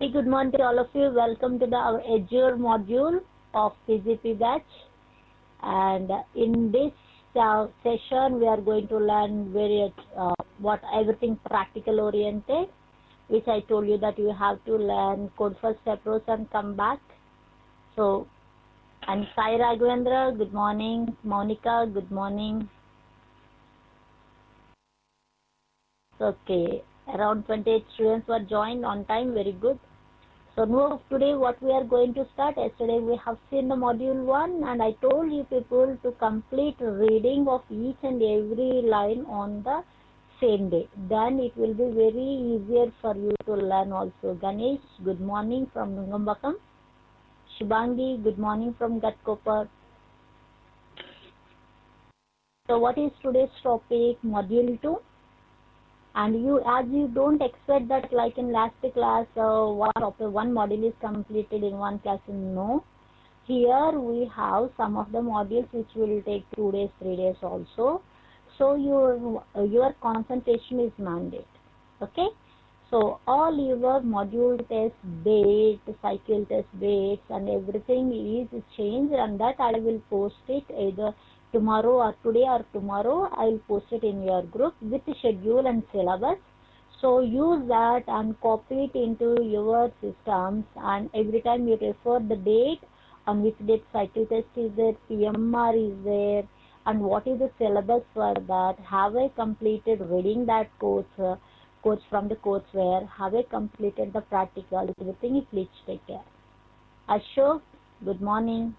Hey, good morning to all of you. Welcome to our AZURE module of PGP batch. And in this session, we are going to learn everything practical oriented, which I told you that you have to learn code first approach and come back. So, and Sai Raghavendra, good morning. Monica, good morning. Okay, around 28 students were joined on time. Very good. So now today what we are going to start. Yesterday we have seen the module 1 and I told you people to complete reading of each and every line on the same day. Then it will be very easier for you to learn also. Ganesh, good morning from Nungambakam. Shibangi, good morning from Gatkopar. So what is today's topic? Module 2. And as you don't expect that like in last class one module is completed in one class. No, here we have some of the modules which will take 2 days, 3 days also. So your concentration is mandate. Okay, so all your module test date, cycle test dates and everything is changed, and that I will post it either tomorrow or today or tomorrow. I will post it in your group with the schedule and syllabus. So use that and copy it into your systems, and every time you refer the date on which date cycle test is there, PMR is there, and what is the syllabus for that. Have I completed reading that course from the courseware? Have I completed the practical? Everything, please take care. Ashok, good morning.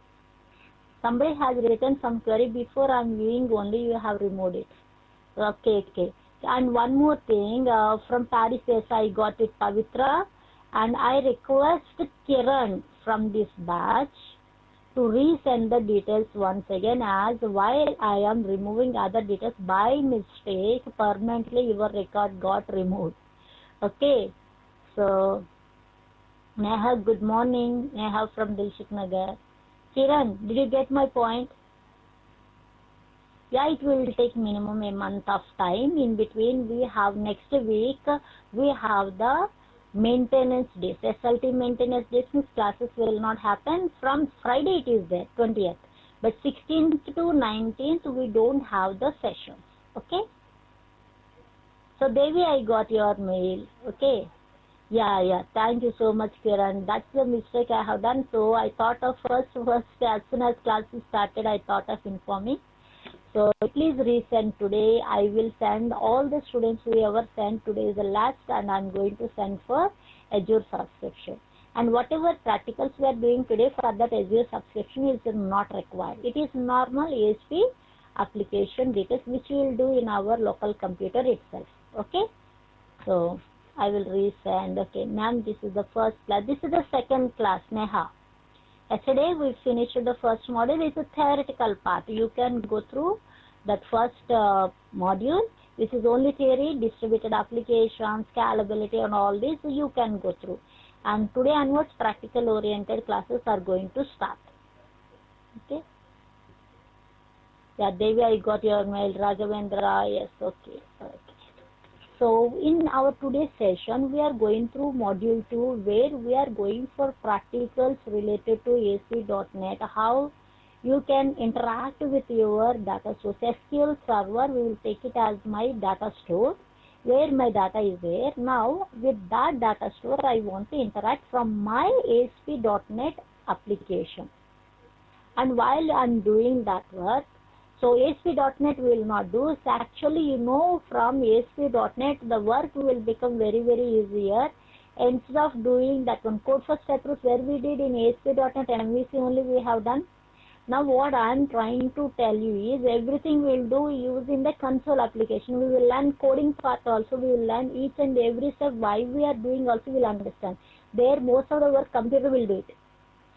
Somebody has written some query before. I'm viewing only, you have removed it. Okay. And one more thing, from Paris, yes, I got it, Pavitra. And I request Kiran from this batch to resend the details once again, as while I am removing other details by mistake, permanently your record got removed. Okay. So, Neha, good morning. Neha from Dilshik Nagar. Kiran, did you get my point? Yeah, it will take minimum a month of time. In between, we have next week, we have the maintenance days. SLT maintenance days means classes will not happen. From Friday it is there, 20th. But 16th to 19th, we don't have the sessions. Okay? So, Devi, I got your mail. Okay? Yeah. Thank you so much, Kiran. That's the mistake I have done. So I thought of first as soon as classes started, I thought of informing. So please resend today. I will send all the students whoever sent today is the last, and I'm going to send for AZURE subscription. And whatever practicals we are doing today for that AZURE subscription is not required. It is normal ASP application details which we will do in our local computer itself. Okay. So I will resend. Okay, ma'am, this is the first class. This is the second class, Neha. Yesterday we finished the first module. It's a theoretical part. You can go through that first module, which is only theory, distributed applications, scalability and all this you can go through. And today onwards, practical oriented classes are going to start. Okay. Yeah, Devi, I got your mail. Raghavendra, yes, okay. So in our today's session, we are going through module 2, where we are going for practicals related to ASP.NET, how you can interact with your data source. SQL server, we will take it as my data store, where my data is there. Now, with that data store, I want to interact from my ASP.NET application. And while I am doing that work, so ASP.NET will not do. So actually, from ASP.NET, the work will become very, very easier. Instead of doing that one code first approach where we did in ASP.NET and MVC only we have done. Now what I am trying to tell you is everything we will do using the console application. We will learn coding part also. We will learn each and every step why we are doing also we will understand. There most of the work computer will do it.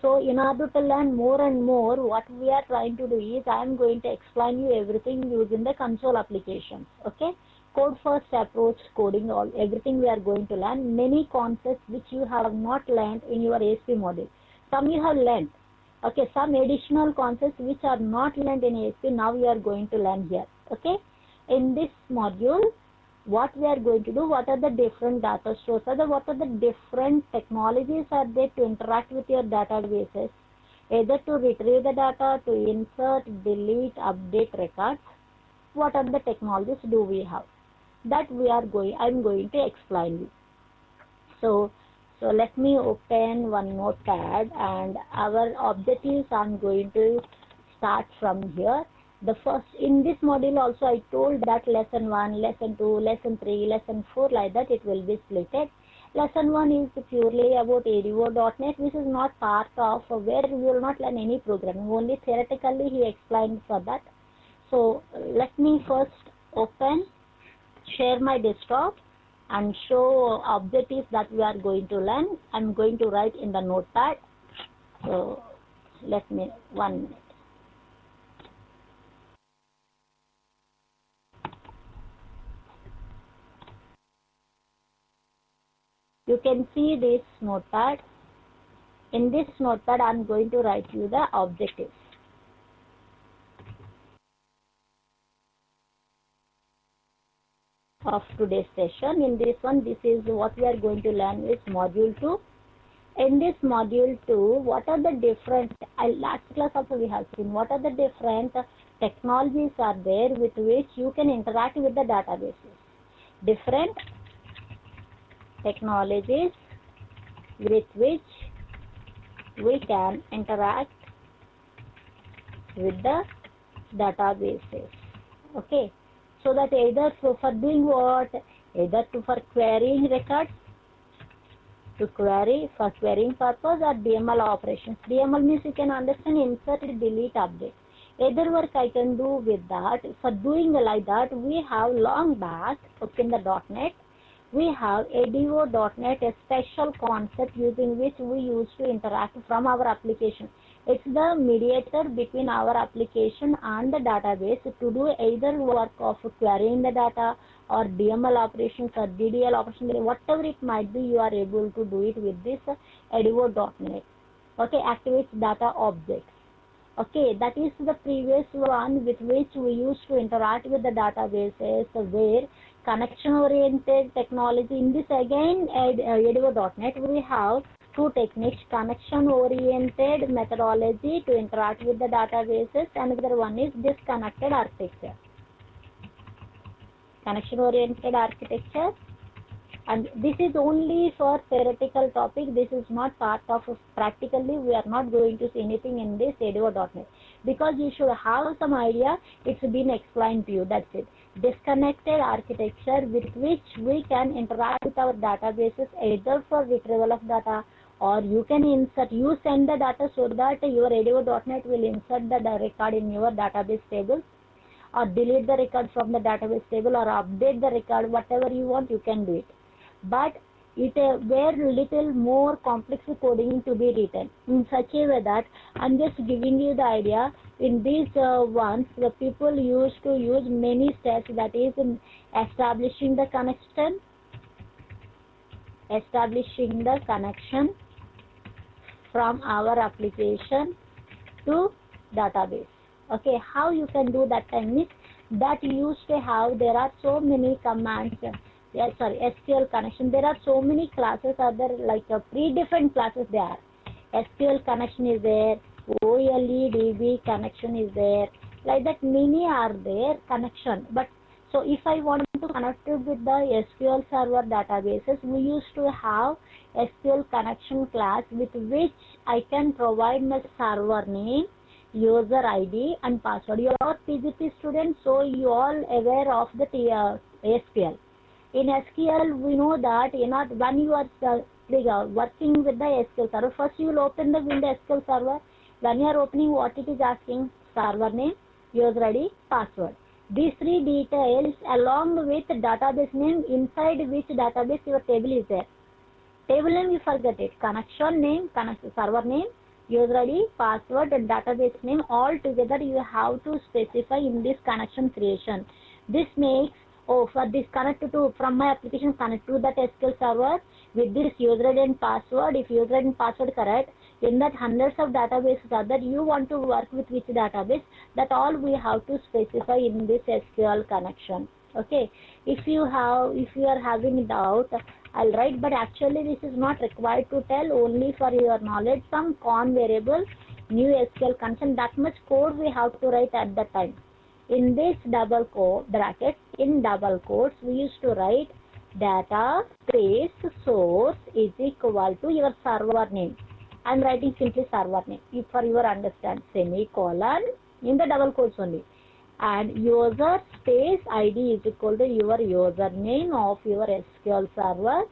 So in order to learn more and more, what we are trying to do is I am going to explain you everything using the console applications. Okay, code first approach, coding, all everything we are going to learn. Many concepts which you have not learned in your ASP module. Some you have learned. Okay, some additional concepts which are not learned in ASP now you are going to learn here. Okay, in this module what we are going to do, what are the different data stores, what are the different technologies are there to interact with your databases, either to retrieve the data, to insert, delete, update records. What are the technologies do we have? That I'm going to explain you. So let me open one more tab, and our objectives I'm going to start from here. The first, in this module also I told that lesson 1, lesson 2, lesson 3, lesson 4, like that it will be splitted. Lesson 1 is purely about AZURE.net, which is not part of where we will not learn any programming, only theoretically he explained for that. So let me first share my desktop and show objectives that we are going to learn. I'm going to write in the notepad. So let me 1 minute. You can see this notepad. In this notepad, I'm going to write you the objectives. Of today's session. In this one, this is what we are going to learn is module 2. In this module 2, what are the different, last class also we have seen, what are the different technologies are there with which you can interact with the databases. Different technologies with which we can interact with the databases. Okay. So that either for doing what? Either for querying records, to query for querying purpose, or DML operations. DML means you can understand insert, delete, update. Either work I can do with that. For doing like that, we have long back in the .NET, we have AZURE.net, a special concept using which we used to interact from our application. It's the mediator between our application and the database to do either work of querying the data or DML operations or DDL operations, whatever it might be, you are able to do it with this AZURE.net. Okay, activates data objects. Okay, that is the previous one with which we used to interact with the databases, where connection-oriented technology. In this again, AZURE.net, we have two techniques: connection-oriented methodology to interact with the databases, and another one is disconnected architecture. Connection-oriented architecture, and this is only for theoretical topic. This is not part of practically. We are not going to see anything in this AZURE.net, because you should have some idea. It's been explained to you. That's it. Disconnected architecture with which we can interact with our databases either for retrieval of data, or you can insert. You send the data so that your AZURE.net will insert the record in your database table, or delete the record from the database table, or update the record. Whatever you want, you can do it. But it were little more complex coding to be written in such a way that I'm just giving you the idea. In these ones, the people used to use many steps, that is in establishing the connection from our application to database. Okay, how you can do that time is that you used to have, there are so many commands. SQL connection. There are so many classes are there, like predefined classes there. SQL connection is there, OLEDB connection is there, like that many are there connection. But so if I want to connect it with the SQL server databases, we used to have SQL connection class with which I can provide my server name, user ID and password. You are PGP students, so you all aware of the SQL. In SQL, we know that when you are working with the SQL server, first you will open the window SQL server. When you are opening, what it is asking? Server name, user ID, password. These three details along with database name, inside which database your table is there. Table name you forget it. Connection name, server name, user ID, password and database name, all together you have to specify in this connection creation. This makes, for this connect to, from my application connect to that SQL server with this user ID and password. If user ID and password correct, in that hundreds of databases are that you want to work with which database, that all we have to specify in this SQL connection. Okay, if you are having doubt, I'll write, but actually this is not required to tell, only for your knowledge. Some con variable, new SQL connection, that much code we have to write at the time. In this double quote bracket, in double quotes, we used to write data space source is equal to your server name. I'm writing simply server name for your understand, semicolon in the double quotes only, and user space ID is equal to your username of your SQL server,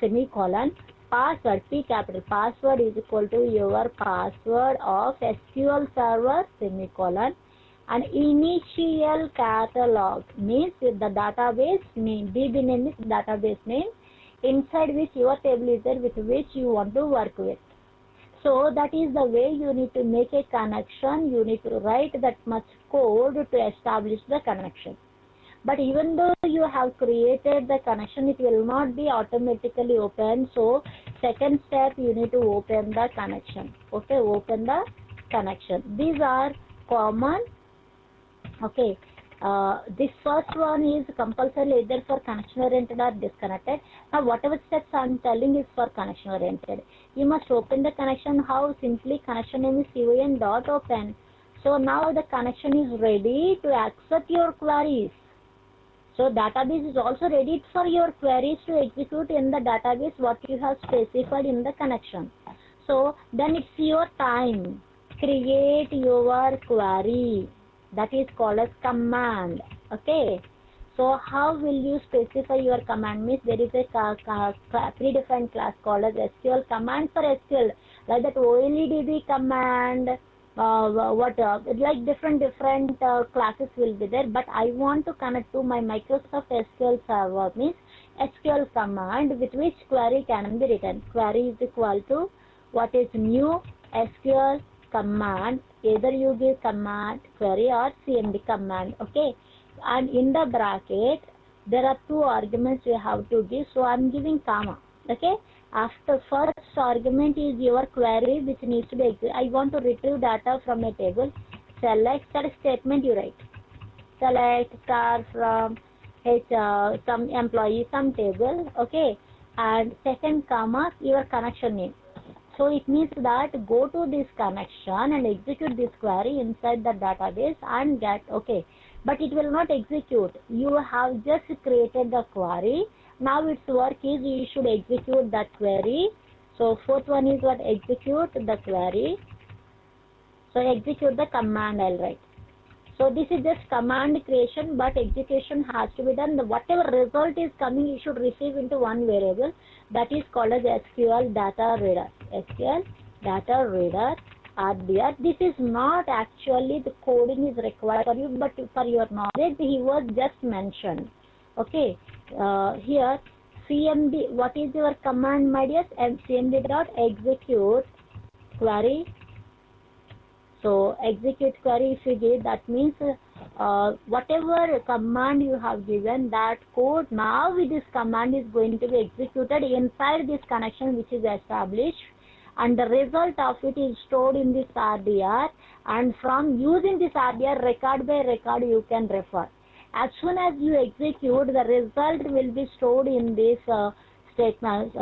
semicolon, password, P capital, password is equal to your password of SQL server, semicolon, and initial catalog means the database name, DB name is database name, inside which your table is there with which you want to work with. So that is the way you need to make a connection. You need to write that much code to establish the connection. But even though you have created the connection, it will not be automatically open. So second step, you need to open the connection. Okay, open the connection. These are common. Okay, this first one is compulsory either for connection oriented or disconnected. Now whatever steps I am telling is for connection oriented. You must open the connection. How? Simply connection name is con.open. So now the connection is ready to accept your queries. So database is also ready for your queries to execute in the database what you have specified in the connection. So then it's your time. Create your query. That is called as command. Okay. So how will you specify your command? Means there is a predefined class called as SQL command for SQL. Like that OLEDB command, like different classes will be there. But I want to connect to my Microsoft SQL server, means SQL command with which query can be written. Query is equal to what is new SQL command, either you give command query or cmd command. Okay, and in the bracket there are two arguments you have to give, so I'm giving comma. Okay, after first argument is your query which needs to be I want to retrieve data from a table. Select that statement you write, select star from some employee, some table. Okay, and second comma your connection name. So it means that go to this connection and execute this query inside the database and get, okay, but it will not execute. You have just created the query. Now its work is you should execute that query. So fourth one is what? Execute the query. So execute the command, I'll write. So this is just command creation, but execution has to be done. Whatever result is coming, you should receive into one variable. That is called as SQL data reader. SQL data reader RDR. This is not actually the coding is required for you, but for your knowledge, he was just mentioned. Okay, here cmd. What is your command, my dear? Cmd dot execute query. So execute query if you give, that means whatever command you have given, that code now with this command is going to be executed inside this connection which is established, and the result of it is stored in this RDR, and from using this RDR record by record you can refer. As soon as you execute, the result will be stored in this statement.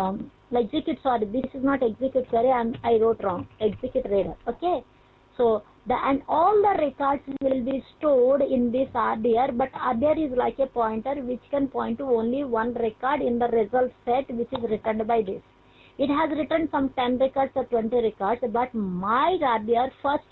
Execute, sorry, this is not execute query, I wrote wrong. Execute reader. Okay. So and all the records will be stored in this RDR, but RDR is like a pointer which can point to only one record in the result set which is returned by this. It has written some 10 records or 20 records, but my RDR first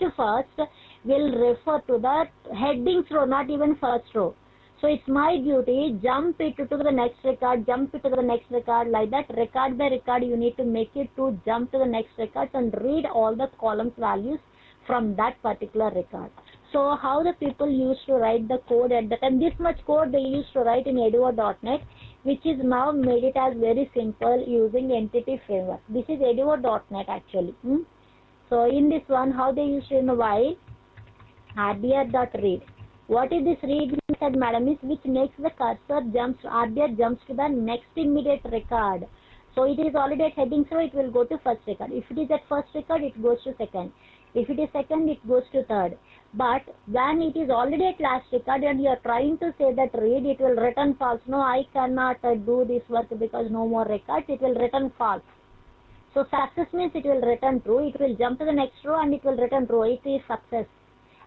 will refer to the headings row, not even first row. So it's my duty, jump it to the next record, jump it to the next record, like that. Record by record you need to make it to jump to the next records and read all the columns values from that particular record. So how the people used to write the code at the time, this much code they used to write in AZURE.net, which is now made it as very simple using entity framework. This is AZURE.net actually. So in this one, how they used to in the while, RDR.read. What is this read method, madam, is which makes the cursor jumps, RDR jumps to the next immediate record. So it is already at heading, so it will go to first record. If it is at first record, it goes to second. If it is second, it goes to third. But when it is already a class record and you are trying to say that read, it will return false. No, I cannot do this work because no more records. It will return false. So success means it will return true. It will jump to the next row and it will return true. It is success.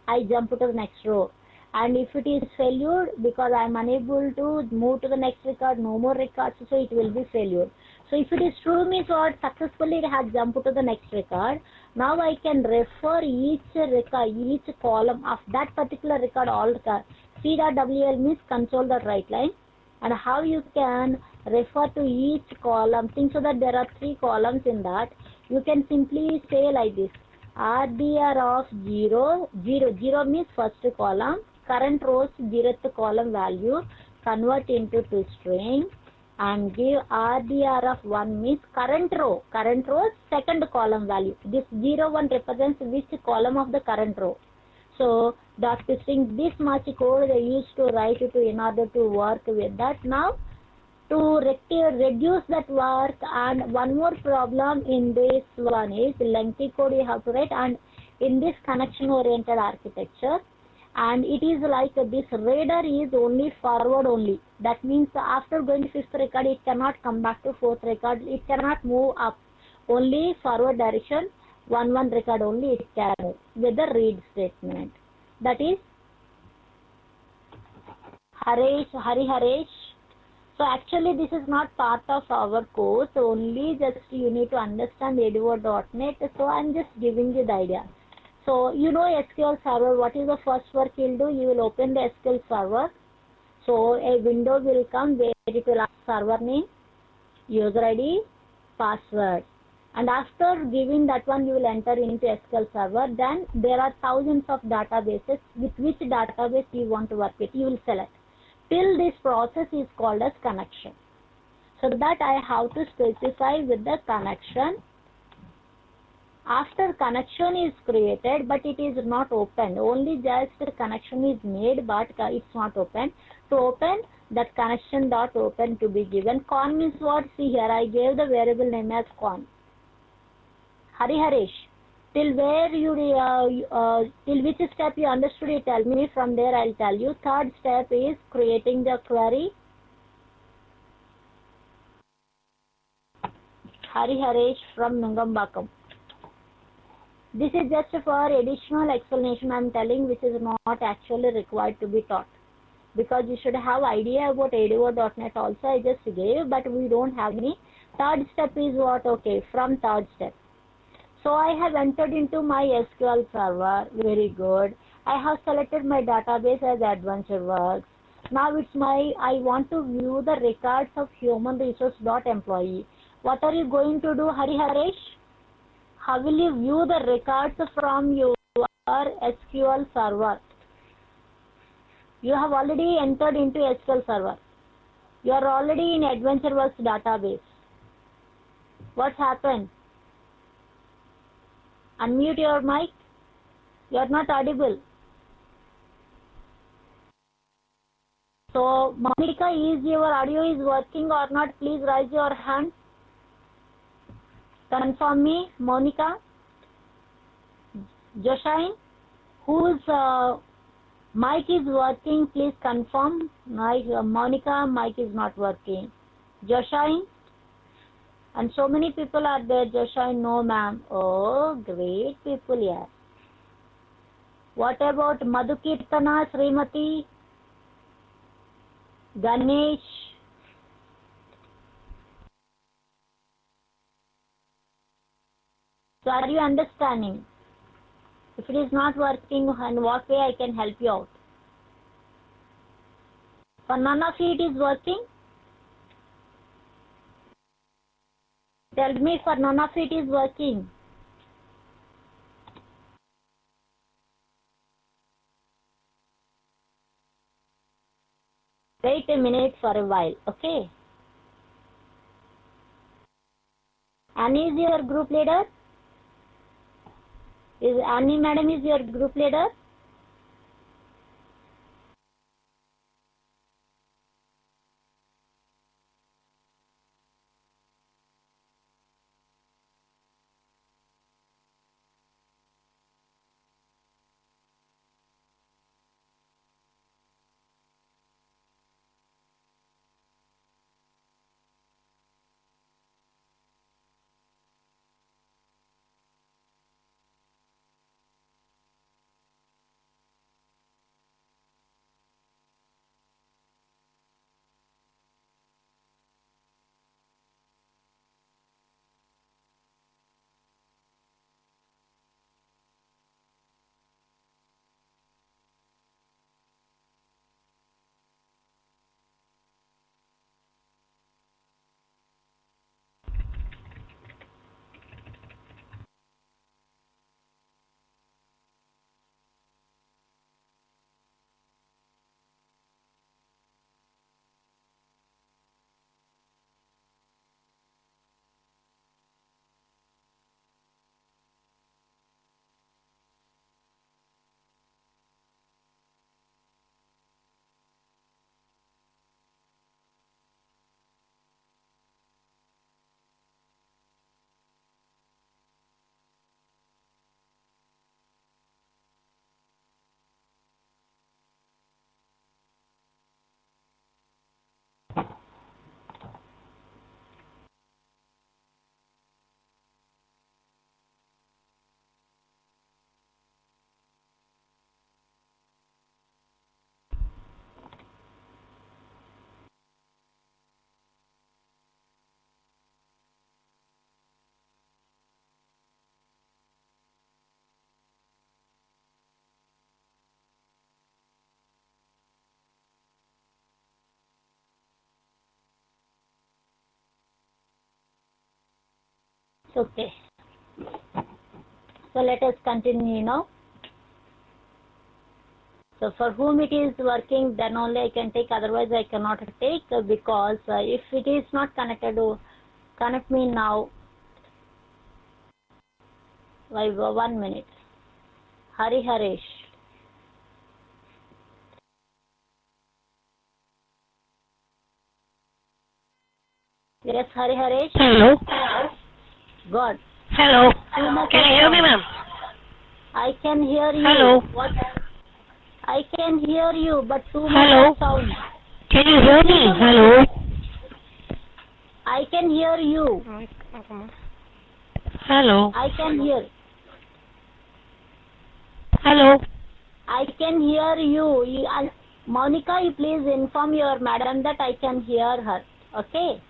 I jump to the next row. And if it is failure, because I am unable to move to the next record, no more records, so it will be failure. So if it is true means what, successfully it has jumped to the next record. Now I can refer each record, each column of that particular record, all record. C.WL means console.write line. And how you can refer to each column, think so that there are 3 columns in that. You can simply say like this, RDR of 0, 0, 0 means first column, current row's 0th column value, convert into to string, and give RDR of 1 means current row's second column value. This 0, 1 represents which column of the current row. So that string, this much code they used to write it in order to work with that. Now to reduce that work, and one more problem in this one is lengthy code you have to write, and in this connection oriented architecture, and it is like this radar is only forward only. That means after going to 5th record, it cannot come back to 4th record, it cannot move up, only forward direction, 1 record only it can move with the read statement. That is Haresh. So actually this is not part of our course, only just you need to understand AZURE.net. So I am just giving you the idea. So you know SQL Server, what is the first work you will do? You will open the SQL Server. So a window will come where it will ask server name, user ID, password. And after giving that one, you will enter into SQL Server. Then there are thousands of databases. With which database you want to work with, you will select. Till this process is called as connection. So that I have to specify with the connection. After connection is created, but it is not opened. Only just connection is made, but it's not open. To open, that connection dot open to be given. Con means what? See here, I gave the variable name as con. Haresh, till where you till which step you understood, you tell me. From there I'll tell you. Third step is creating the query. Haresh from Nungambakam. This is just for additional explanation I am telling, which is not actually required to be taught. Because you should have idea about AZURE.net also I just gave, but we don't have any. Third step is what? Okay, from third step. So I have entered into my SQL Server. Very good. I have selected my database as AdventureWorks. Now it's I want to view the records of human resource employee. What are you going to do, Haresh? How will you view the records from your SQL Server? You have already entered into SQL Server. You are already in AdventureWorks database. What's happened? Unmute your mic. You are not audible. So, Monica, is your audio is working or not? Please raise your hand. Confirm me, Monica. Joshine, whose mic is working, please confirm. Monica, mic is not working. Joshine, and so many people are there. Joshine, no ma'am. Oh, great people here. What about Madhukirtana, Srimati, Ganesh? So are you understanding? If it is not working, in what way I can help you out? For none of you it is working? Tell me, for none of it is working. Wait a minute for a while, okay? Annie is your group leader? Is Annie madam is your group leader? Okay. So let us continue now. So for whom it is working, then only I can take, otherwise I cannot take, because if it is not connected, connect me now. Why, 1 minute. Hari Harish. Yes, Hari Harish. Hello. God. Hello. Can you hear me, ma'am? I can hear you. Hello. What? I can hear you, but too Hello. much sound. Can you hear me? Hello. I can hear you. Hello. I can hear. Hello. I can hear you. Monica, you please inform your madam that I can hear her. Okay?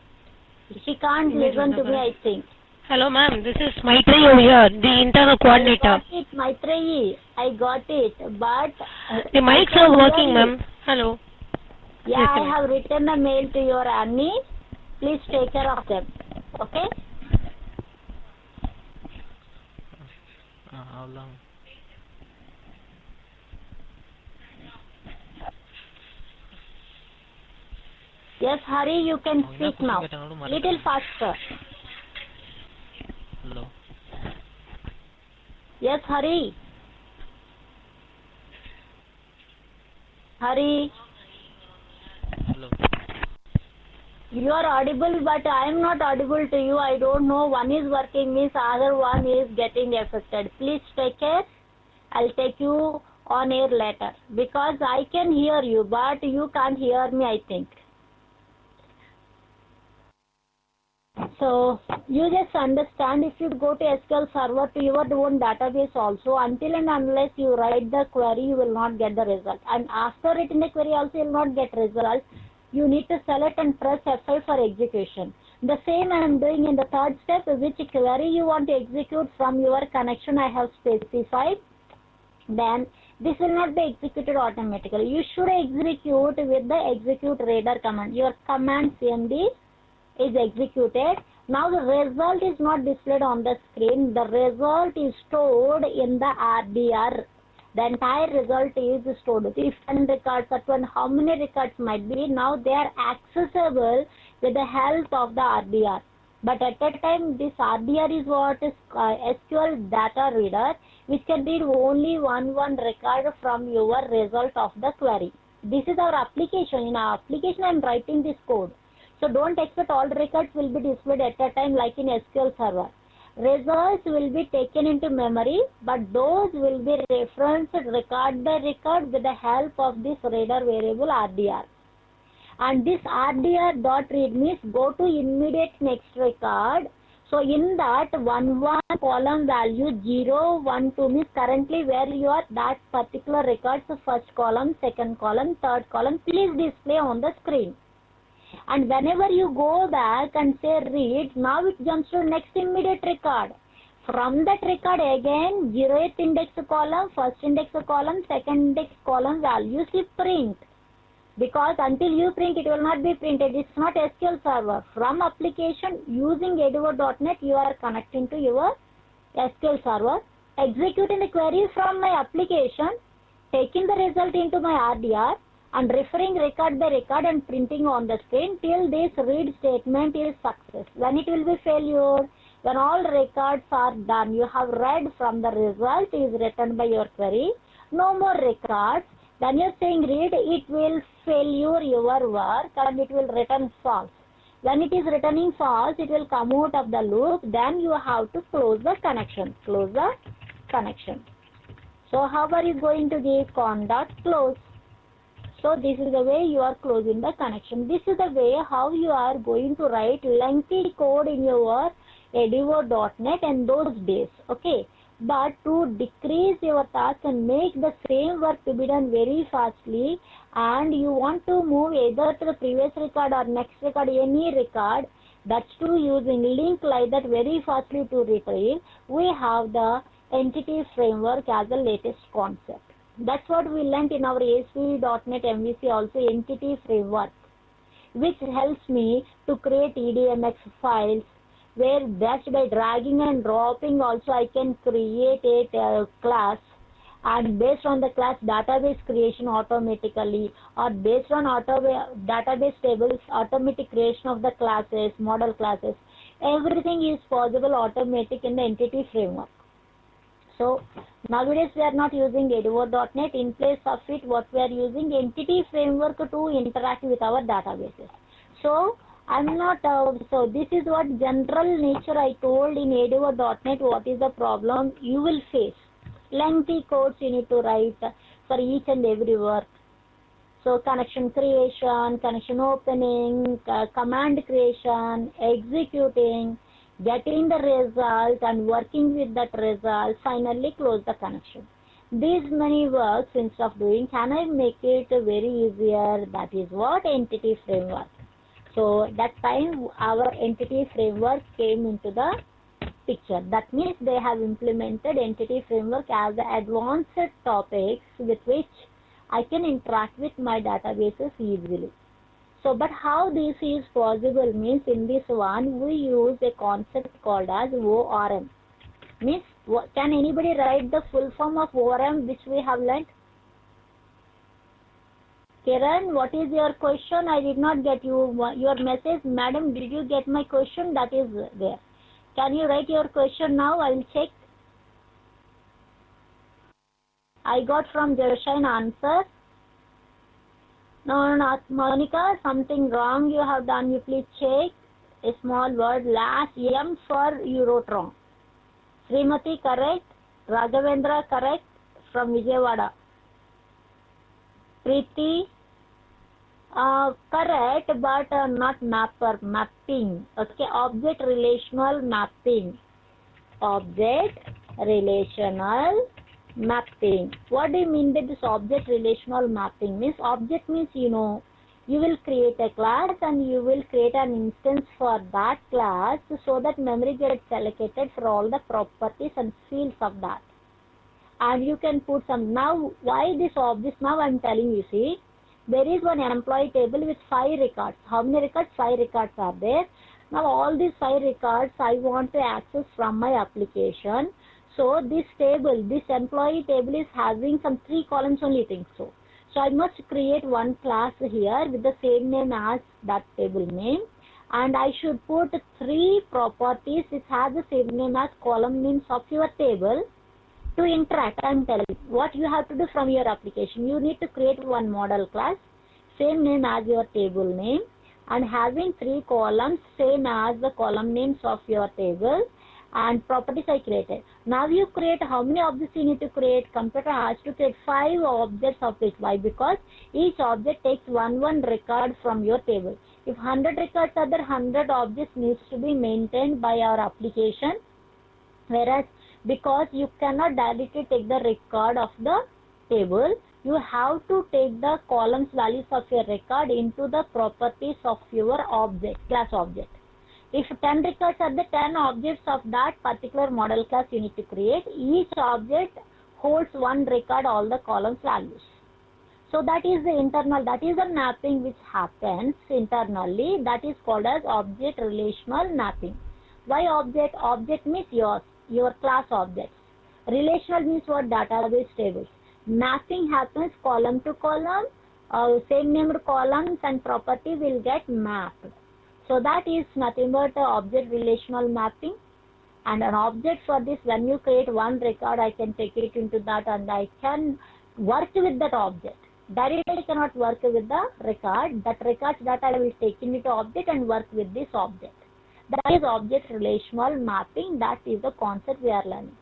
She can't listen to me, I think. Hello, ma'am. This is Maitri over here, the internal coordinator. I got it, Maitreyi. I got it, but The mics are working, ma'am. Hello. Yeah, Yes, I have written a mail to your Annie. Please take care of them. Okay? How long? Yes, Hari, you can speak now. Little faster. Hello. Yes, Hari. Hari, Hello. you are audible, but I am not audible to you. I don't know. One is working, means other one is getting affected. Please take care. I'll take you on air later, because I can hear you, but you can't hear me, I think. So you just understand, if you go to SQL server to your own database also, until and unless you write the query, you will not get the result. And after writing the query also, you will not get result. You need to select and press F5 for execution. The same I am doing in the third step, which query you want to execute from your connection I have specified. Then this will not be executed automatically. You should execute with the execute reader command. Your command CMD is executed. Now the result is not displayed on the screen. The result is stored in the RDR. The entire result is stored. If 10 records or 20, how many records might be, now they are accessible with the help of the RDR. But at that time, this RDR is what is SQL data reader, which can read only one record from your result of the query. This is our application. In our application, I am writing this code. So don't expect all records will be displayed at a time like in SQL Server. Results will be taken into memory, but those will be referenced record by record with the help of this reader variable RDR. And this RDR dot read means go to immediate next record. So in that 1 column value 0, 1, 2 means currently where you are, that particular record, so first column, second column, third column, please display on the screen. And whenever you go back and say read, now it jumps to next immediate record. From that record again, 0th index column, first index column, second index column values you print. Because until you print, it will not be printed. It's not SQL Server. From application using AZURE.net, you are connecting to your SQL Server, executing the query from my application, taking the result into my RDR, and referring record by record and printing on the screen till this read statement is success. When it will be failure, when all records are done, you have read from the result is written by your query, no more records. When you are saying read, it will failure your work and it will return false. When it is returning false, it will come out of the loop. Then you have to close the connection. Close the connection. So how are you going to give close? So this is the way you are closing the connection. This is the way how you are going to write lengthy code in your AZURE.net in those days. Okay. But to decrease your task and make the same work to be done very fastly, and you want to move either to the previous record or next record, any record, that's to using link like that very fastly to retrieve, we have the entity framework as the latest concept. That's what we learnt in our ASP.NET MVC also, entity framework, which helps me to create EDMX files, where just by dragging and dropping also I can create a class, and based on the class database creation automatically, or based on database tables automatic creation of the classes, model classes, everything is possible automatic in the entity framework. So nowadays we are not using AZURE.NET. In place of it, what we are using, entity framework to interact with our databases. So I'm not, so this is what general nature I told in AZURE.NET. What is the problem you will face? Lengthy codes you need to write for each and every work. So connection creation, connection opening, command creation, executing, getting the result and working with that result, finally close the connection. These many works instead of doing, can I make it very easier? That is what entity framework. So that time our entity framework came into the picture. That means they have implemented entity framework as the advanced topics with which I can interact with my databases easily. So, but how this is possible means, in this one we use a concept called as ORM. Means, can anybody write the full form of ORM which we have learnt? Kiran, what is your question? I did not get your message. Madam, did you get my question? That is there. Can you write your question now? I will check. I got from Jershine answer. No, not Monica. Something wrong you have done. You please check. A small word, last M for you wrote wrong. Srimati correct. Raghavendra correct from Vijayawada. Preeti correct, but not mapper, mapping. Okay, object relational mapping. Object relational mapping. What do you mean by this object relational mapping? Means object means, you know, you will create a class and you will create an instance for that class so that memory gets allocated for all the properties and fields of that. And you can put some, now why this object, now I am telling you, see, there is one employee table with 5 records. How many records? 5 records are there. Now all these 5 records I want to access from my application. So this table, this employee table is having some 3 columns only, think so. So I must create one class here with the same name as that table name, and I should put 3 properties which has the same name as column names of your table to interact. I am telling you what you have to do from your application. You need to create one model class, same name as your table name, and having 3 columns same as the column names of your table, and properties I created. Now you create, how many objects you need to create? Computer has to create 5 objects of it. Why? Because each object takes one record from your table. If 100 records are there, 100 objects needs to be maintained by our application. Whereas because you cannot directly take the record of the table, you have to take the columns values of your record into the properties of your object, class object. If 10 records are the 10 objects of that particular model class you need to create, each object holds 1 record, all the columns values. So that is the internal, that is the mapping which happens internally, that is called as object relational mapping. Why object? Object means your class objects. Relational means what? Database tables. Mapping happens column to column, same named columns and property will get mapped. So that is nothing but object relational mapping. And an object for this, when you create 1 record, I can take it into that and I can work with that object. Directly I cannot work with the record. That records that I will take into object and work with this object. That is object relational mapping. That is the concept we are learning.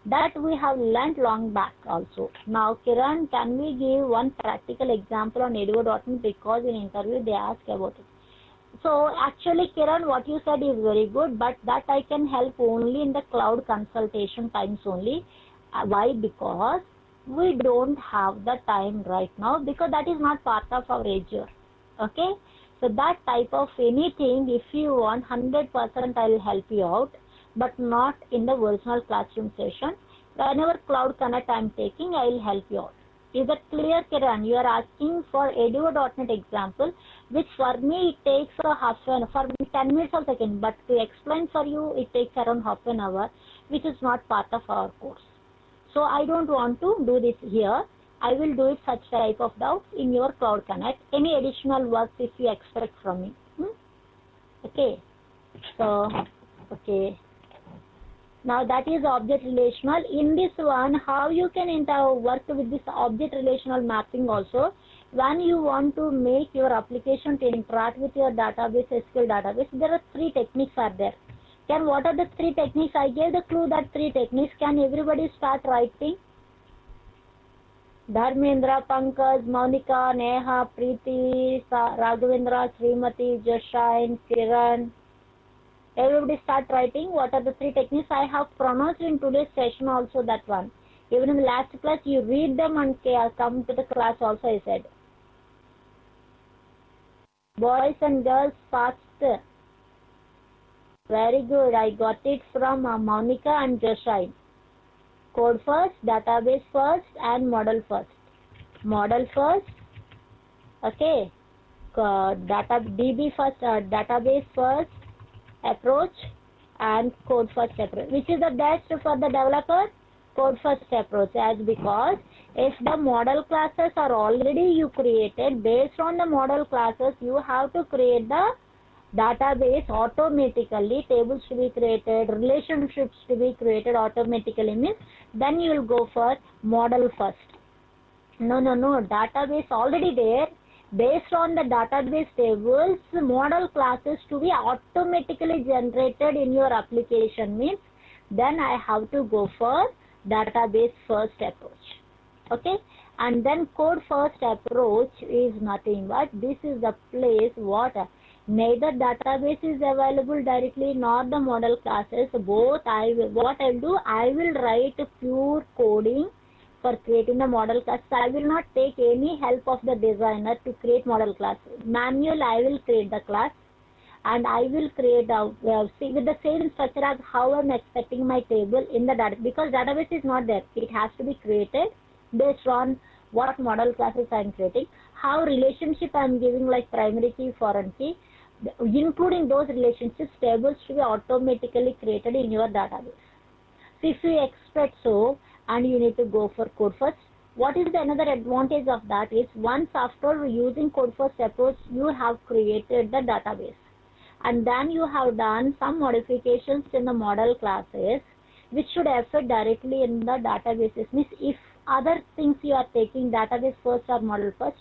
That we have learnt long back also. Now Kiran, can we give one practical example on AZURE.NET, because in interview they ask about it. So actually Kiran, what you said is very good, but that I can help only in the cloud consultation times only. Why? Because we don't have the time right now, because that is not part of our AZURE. Okay. So that type of anything, if you want 100% I will help you out, but not in the original classroom session. Whenever Cloud Connect I am taking, I will help you out. Is that clear, Kiran? You are asking for ADO.NET example, which for me it takes a for me 10 minutes or second, but to explain for you it takes around half an hour, which is not part of our course. So I don't want to do this here. I will do it such type of doubts in your Cloud Connect. Any additional works if you expect from me. Okay. So, okay. Now that is object relational. In this one, how you can work with this object relational mapping also. When you want to make your application to interact with your database, SQL database, there are 3 techniques are there. What are the 3 techniques? I gave the clue that 3 techniques. Can everybody start writing? Dharmendra, Pankaj, Monica, Neha, Preeti, Raghavendra, Srimati, Joshain, Kiran. Everybody start writing. What are the 3 techniques? I have pronounced in today's session also that one. Even in the last class, you read them and come to the class also, I said. Boys and girls, fast. Very good. I got it from Monica and Joshain. Code first, database first, and model first. Model first. Okay. DB first, database first approach, and code first approach. Which is the best for the developer? Code first approach, as because if the model classes are already you created, based on the model classes you have to create the database automatically, tables to be created, relationships to be created automatically, means then you will go for model first. No, database already there. Based on the database tables, model classes to be automatically generated in your application, means then I have to go for database first approach. Okay, and then code first approach is nothing but this is the place what neither database is available directly nor the model classes. Both what I will do, I will write pure coding for creating the model class. I will not take any help of the designer to create model class. Manual I will create the class, and I will create with the same structure as how I am expecting my table in the database, because database is not there. It has to be created based on what model classes I am creating, how relationship I am giving like primary key, foreign key, including those relationships, tables to be automatically created in your database. So if you expect so, and you need to go for code first, what is the another advantage of that is once after using code first approach, you have created the database, and then you have done some modifications in the model classes which should affect directly in the databases. Means if other things you are taking database first or model first,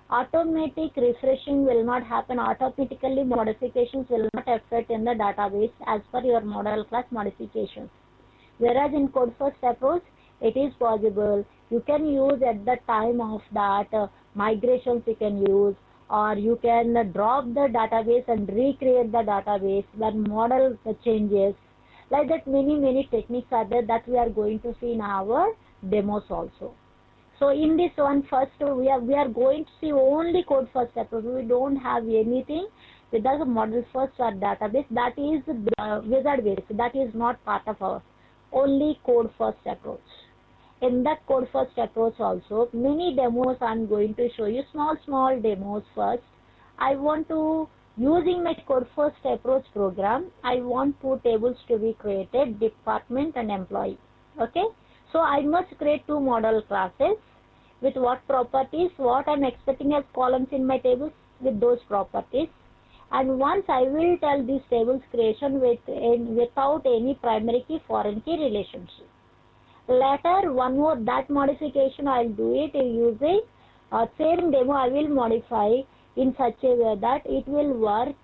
automatic refreshing will not happen, automatically modifications will not affect in the database as per your model class modifications. Whereas in code first approach, it is possible. You can use at the time of that migrations you can use, or you can drop the database and recreate the database when model changes. Like that many techniques are there that we are going to see in our demos also. So in this one first we are going to see only code first approach. We don't have anything with the model first or database. That is wizard base. That is not part of our only code first approach. In that code first approach also, many demos I am going to show you, small demos first. I want to, using my code first approach program, I want 2 tables to be created, department and employee. Okay, so I must create 2 model classes with what properties, what I am expecting as columns in my tables with those properties. And once I will tell these tables creation without any primary key, foreign key relationship. Later, one more that modification I will do it using same demo. I will modify in such a way that it will work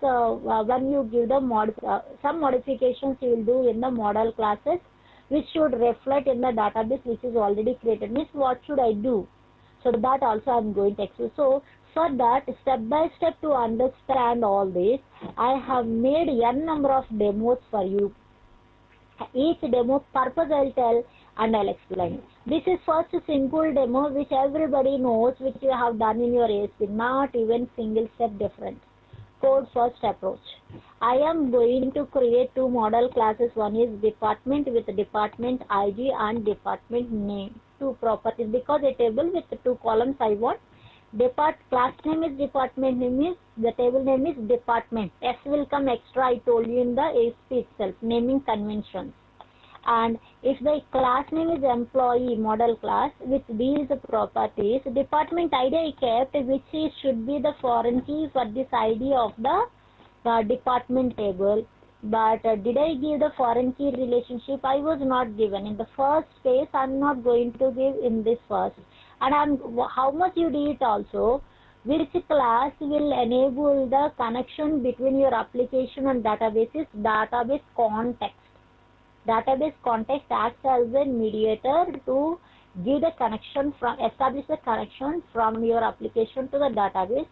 when you give the some modifications you will do in the model classes which should reflect in the database which is already created. Means what should I do? So that also I am going to explain. So for that, step by step to understand all this, I have made n number of demos for you. Each demo purpose I will tell and I will explain. This is first simple demo which everybody knows, which you have done in your ASP, not even single step different. Code first approach. I am going to create 2 model classes. One is department with department ID and department name. two properties, because a table with two columns I want. Class name is department name is, the table name is department. S will come extra, I told you in the ASP itself, naming conventions. And if the class name is employee model class with these properties, department ID I kept, which is, should be the foreign key for this ID of the department table. But did I give the foreign key relationship? I was not given. In the first space, I'm not going to give in this first. And how much you do it also, which class will enable the connection between your application and databases, database context. Database context acts as a mediator to give the connection establish the connection from your application to the database.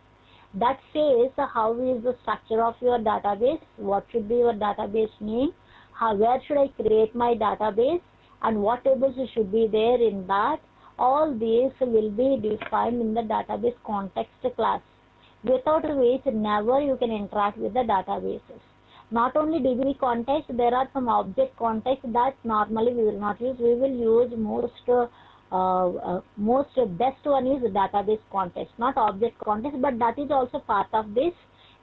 That says how is the structure of your database, what should be your database name, where should I create my database, and what tables should be there in that. All these will be defined in the database context class, without which never you can interact with the databases. Not only DB context, there are some object context that normally we will not use. We will use most best one is database context, not object context, but that is also part of this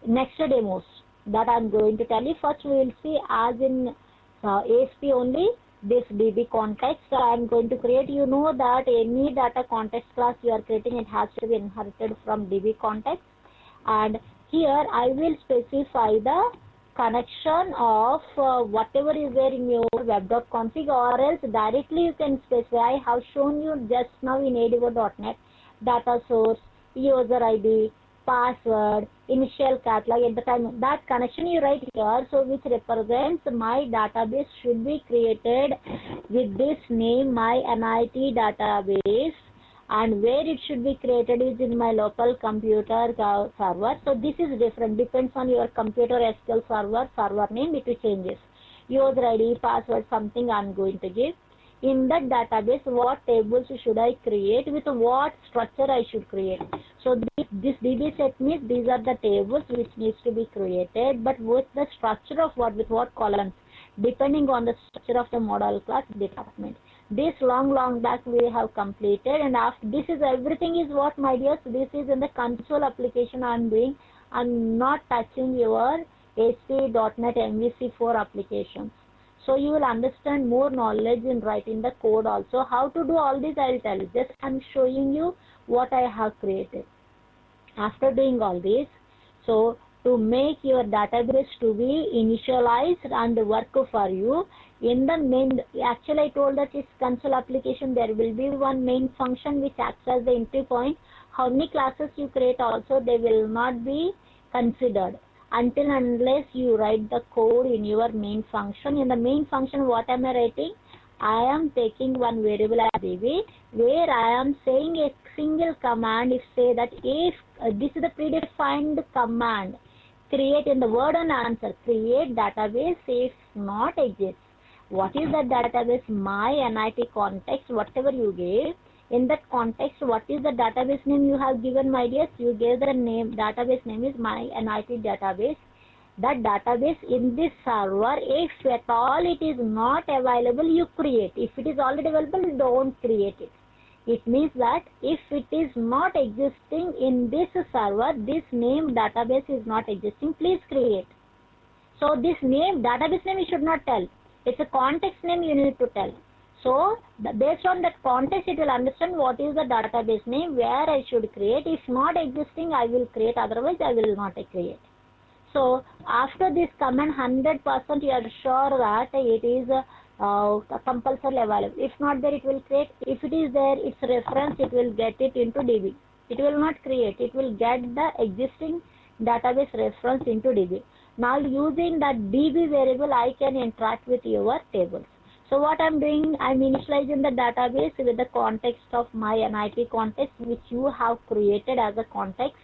next demos that I am going to tell you. First we will see as in ASP only this DB context I am going to create. You know that any data context class you are creating, it has to be inherited from DB context, and here I will specify the connection of whatever is there in your web.config, or else directly you can specify. I have shown you just now in ADO.NET data source, user ID, password, initial catalog. At the time that connection you write here, so which represents my database should be created with this name, my NIT database, and where it should be created is in my local computer server. So this is different, depends on your computer SQL server name, it changes. User ID, password, something I am going to give. In that database, what tables should I create, with what structure I should create. So this DB set means these are the tables which needs to be created, but with the structure of what, with what columns, depending on the structure of the model class department. This long back we have completed, and after this is everything is what, my dears, this is in the console application I am doing. I am not touching your ASP.NET MVC4 applications. So you will understand more knowledge in writing the code also. How to do all this I will tell you. Just I am showing you what I have created. After doing all this, so to make your database to be initialized and work for you, in the main, actually I told that it's console application, there will be one main function which acts as the entry point. How many classes you create also, they will not be considered until unless you write the code in your main function. In the main function, what am I writing? I am taking one variable as DB, where I am saying a single command. If say that if this is the predefined command, create in the word and answer, create database if not exists. What is the database? My NIT context, whatever you gave. In that context, what is the database name you have given, my dears? You gave the name, database name is my NIT database. That database in this server, if at all it is not available, you create. If it is already available, don't create it. It means that if it is not existing in this server, this name database is not existing, please create. So this name, database name you should not tell. It's a context name you need to tell. So based on that context, it will understand what is the database name, where I should create. If not existing, I will create, otherwise I will not create. So after this command, 100% you are sure that it is compulsory available. If not there, it will create. If it is there, its reference, it will get it into DB. It will not create. It will get the existing database reference into DB. Now using that DB variable, I can interact with your tables. So what I am doing, I am initializing the database with the context of my NIT context, which you have created as a context.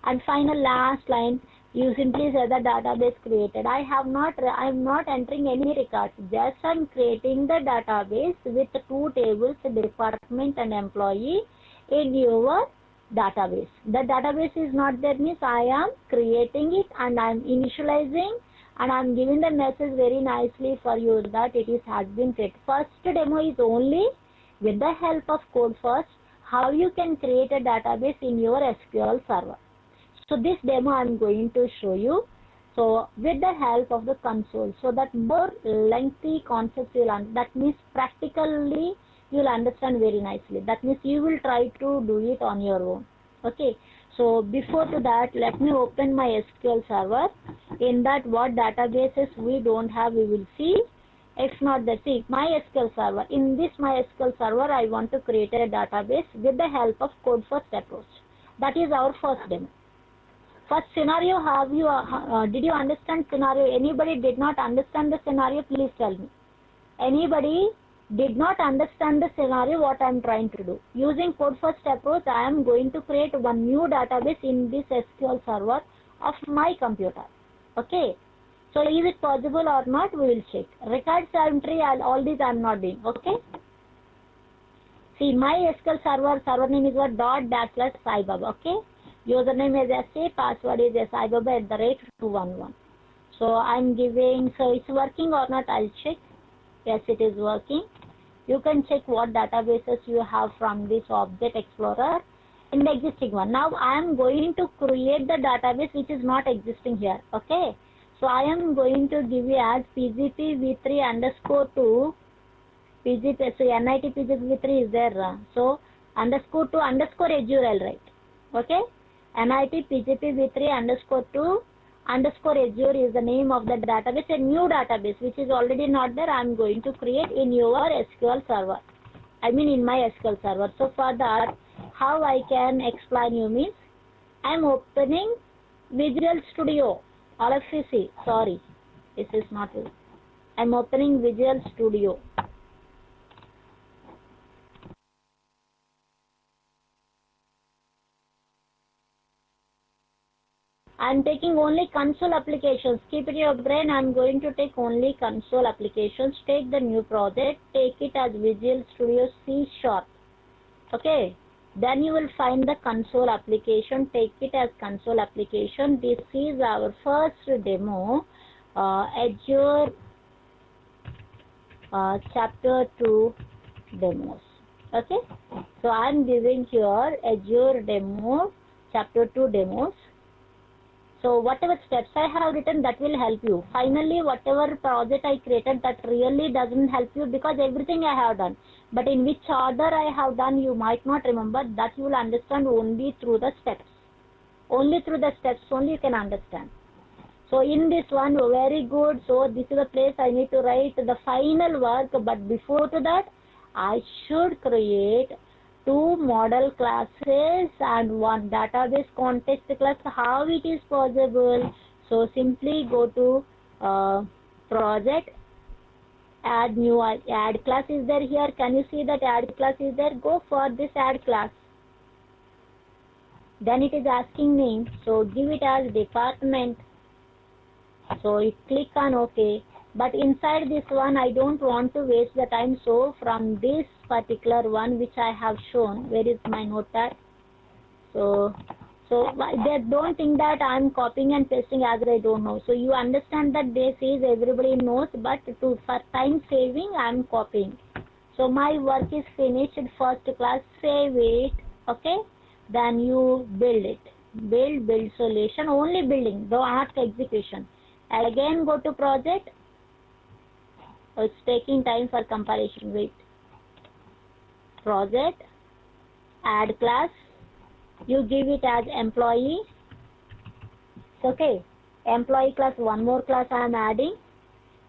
And final last line, you simply say the database created. I am not entering any records. Just I am creating the database with two tables, department and employee, in your database. The database is not there, means I am creating it and I am initializing, and I am giving the message very nicely for you that it is has been created. First demo is only with the help of code first, how you can create a database in your SQL server. So this demo I am going to show you. So with the help of the console, so that more lengthy concepts you'll understand. That means practically you'll understand very nicely. That means you will try to do it on your own. Okay. So before to that, let me open my SQL server. In that, what databases we don't have, we will see. If not, that's it. My SQL server. In this my SQL server, I want to create a database with the help of code first approach. That is our first demo. First scenario, have you did you understand scenario? Anybody did not understand the scenario? Please tell me. Anybody did not understand the scenario what I am trying to do? Using code first approach, I am going to create one new database in this SQL server of my computer. Okay. So is it possible or not? We will check. Records entry, all these I am not doing. Okay. See, my SQL server name is what? ./Saibaba. Okay. Username is SA, password is saibaba@211. So I am giving, so it's working or not? I'll check. Yes, it is working. You can check what databases you have from this Object Explorer in the existing one. Now I am going to create the database which is not existing here. Okay. So I am going to give you as PGPV3_2 PGP. So NIT PGPV3 is there. So _2 _Azure I'll write. Okay. NIT PGPV3_2 _Azure is the name of the database, a new database which is already not there. I am going to create in your SQL server. I mean in my SQL server. So for that, how I can explain you means, I am opening Visual Studio. All of you see, sorry, this is not it. I am opening Visual Studio. I am taking only console applications. Keep it in your brain. I am going to take only console applications. Take the new project. Take it as Visual Studio C#. Okay. Then you will find the console application. Take it as console application. This is our first demo. Azure chapter 2 demos. Okay. So I am giving here Azure demo chapter 2 demos. So whatever steps I have written, that will help you. Finally, whatever project I created, that really doesn't help you because everything I have done. But in which order I have done, you might not remember. That you will understand only through the steps. Only through the steps only you can understand. So in this one, very good. So this is the place I need to write the final work. But before to that, I should create 2 model classes and 1 database context class. How it is possible? So simply go to project, add new, add class is there here. Can you see that add class is there? Go for this add class. Then it is asking name. So give it as department. So you click on OK. But inside this one, I don't want to waste the time. So from this particular one which I have shown, where is my notepad? So they don't think that I am copying and pasting as I don't know. So you understand that this is everybody knows, but for time saving I am copying. So my work is finished. First class, save it. Okay. Then you build it. Build solution. Only building, don't ask execution. Again go to project. It's taking time for comparison. Wait. Project, add class. You give it as employee. Okay. Employee class, one more class I am adding.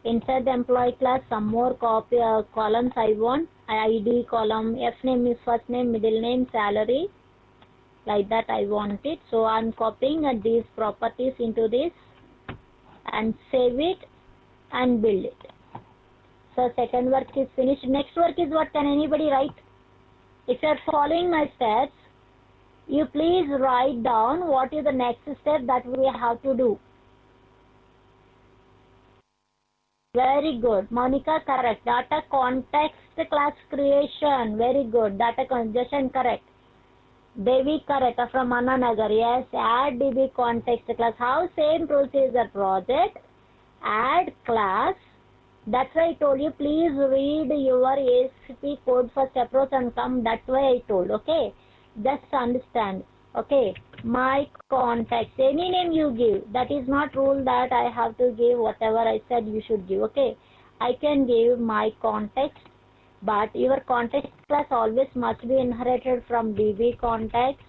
Inside the employee class, some more columns I want. ID column, F name is first name, middle name, salary. Like that I want it. So I am copying these properties into this and save it and build it. So second work is finished. Next work is what? Can anybody write? If you are following my steps, you please write down what is the next step that we have to do. Very good. Monica, correct. Data context class creation. Very good. Data congestion, correct. Devi, correct. From Ananagar. Yes. Add DB context class. How? Same procedure. Project. Add class. That's why I told you, please read your ASP code first approach and come. That's why I told, okay? Just understand, okay? My contacts, any name you give, that is not rule that I have to give whatever I said you should give, okay? I can give my context, but your context class always must be inherited from DB context.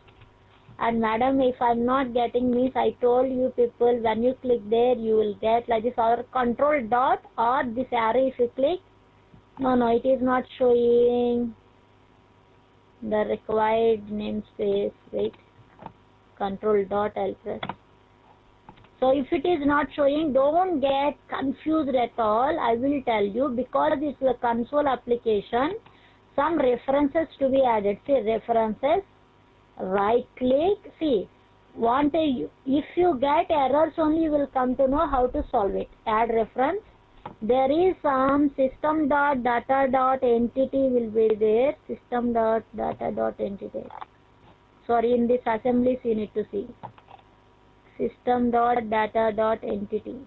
And madam, if I'm not getting means, I told you people, when you click there, you will get like this, or control dot or this arrow if you click. No, it is not showing the required namespace. Wait, control dot I'll press. So if it is not showing, don't get confused at all. I will tell you, because this is a console application, some references to be added. See, references. Right click, see, if you get errors only, you will come to know how to solve it. Add reference. There is some system.data.entity will be there. System.data.entity. Sorry, in this assemblies you need to see. System.data.entity.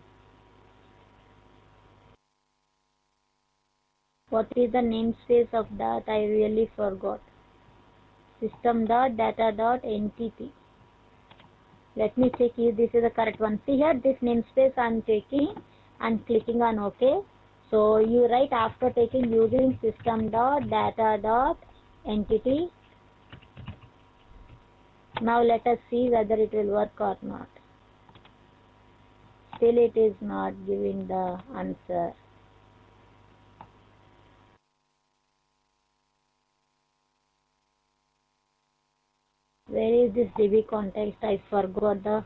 What is the namespace of that? I really forgot. System.data.entity. Let me check if this is the correct one. See here, this namespace I am taking and clicking on OK. So you write after taking using system.data.entity. Now let us see whether it will work or not. Still it is not giving the answer. Where is this DB context? I forgot the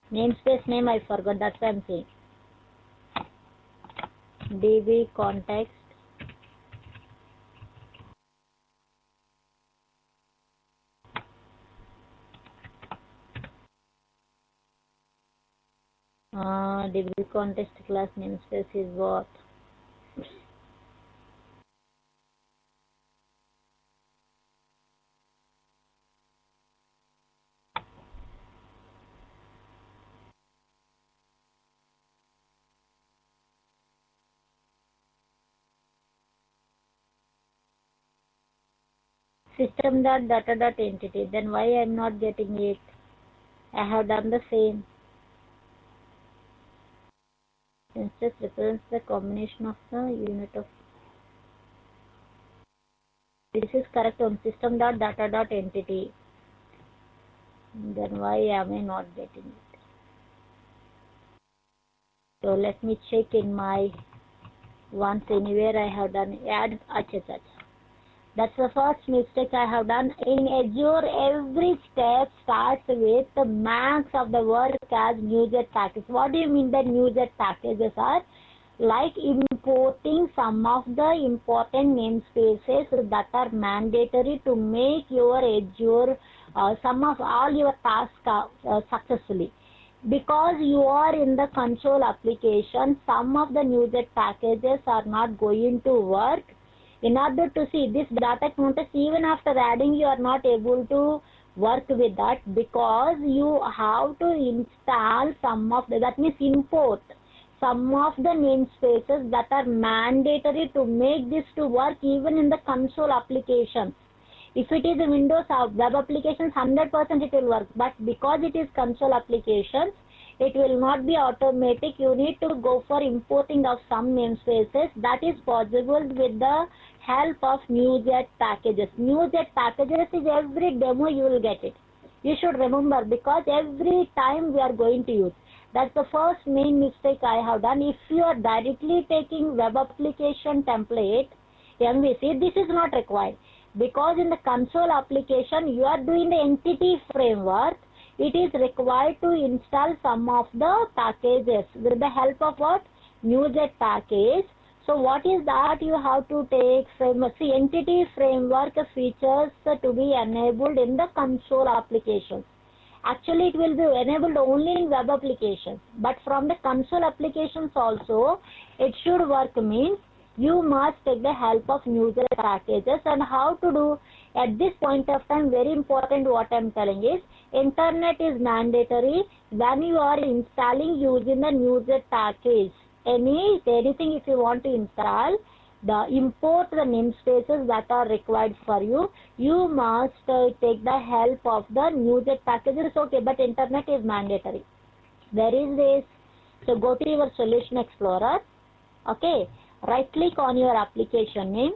namespace name. I forgot. That's what I'm saying. DB context. DB context class namespace is what? System.data.entity. Then why I am not getting it? I have done the same. Instance represents the combination of the unit of. This is correct on system.data.entity. Then why am I not getting it? So let me check in my once anywhere I have done add. Achha. That's the first mistake I have done. In Azure, every step starts with the max of the work as NuGet package. What do you mean by NuGet packages are? Like importing some of the important namespaces that are mandatory to make your Azure, some of all your tasks successfully. Because you are in the console application, some of the NuGet packages are not going to work. In order to see this data context, even after adding, you are not able to work with that, because you have to install some of the, that means import some of the namespaces that are mandatory to make this to work even in the console applications. If it is a Windows web applications, 100% it will work, but because it is console applications, it will not be automatic. You need to go for importing of some namespaces. That is possible with the help of NuGet packages. NuGet packages is every demo you will get it. You should remember, because every time we are going to use. That's the first main mistake I have done. If you are directly taking web application template, MVC, this is not required. Because in the console application, you are doing the entity framework. It is required to install some of the packages with the help of what? NuGet package. So what is that you have to take? See, entity framework features to be enabled in the console applications. Actually, it will be enabled only in web applications. But from the console applications also, it should work. Means you must take the help of NuGet packages. And how to do? At this point of time, very important what I am telling is, internet is mandatory when you are installing using the NuGet package. Anything if you want to install, import the namespaces that are required for you, you must take the help of the NuGet packages. Okay, but internet is mandatory. Where is this? So go to your Solution Explorer. Okay, right click on your application name.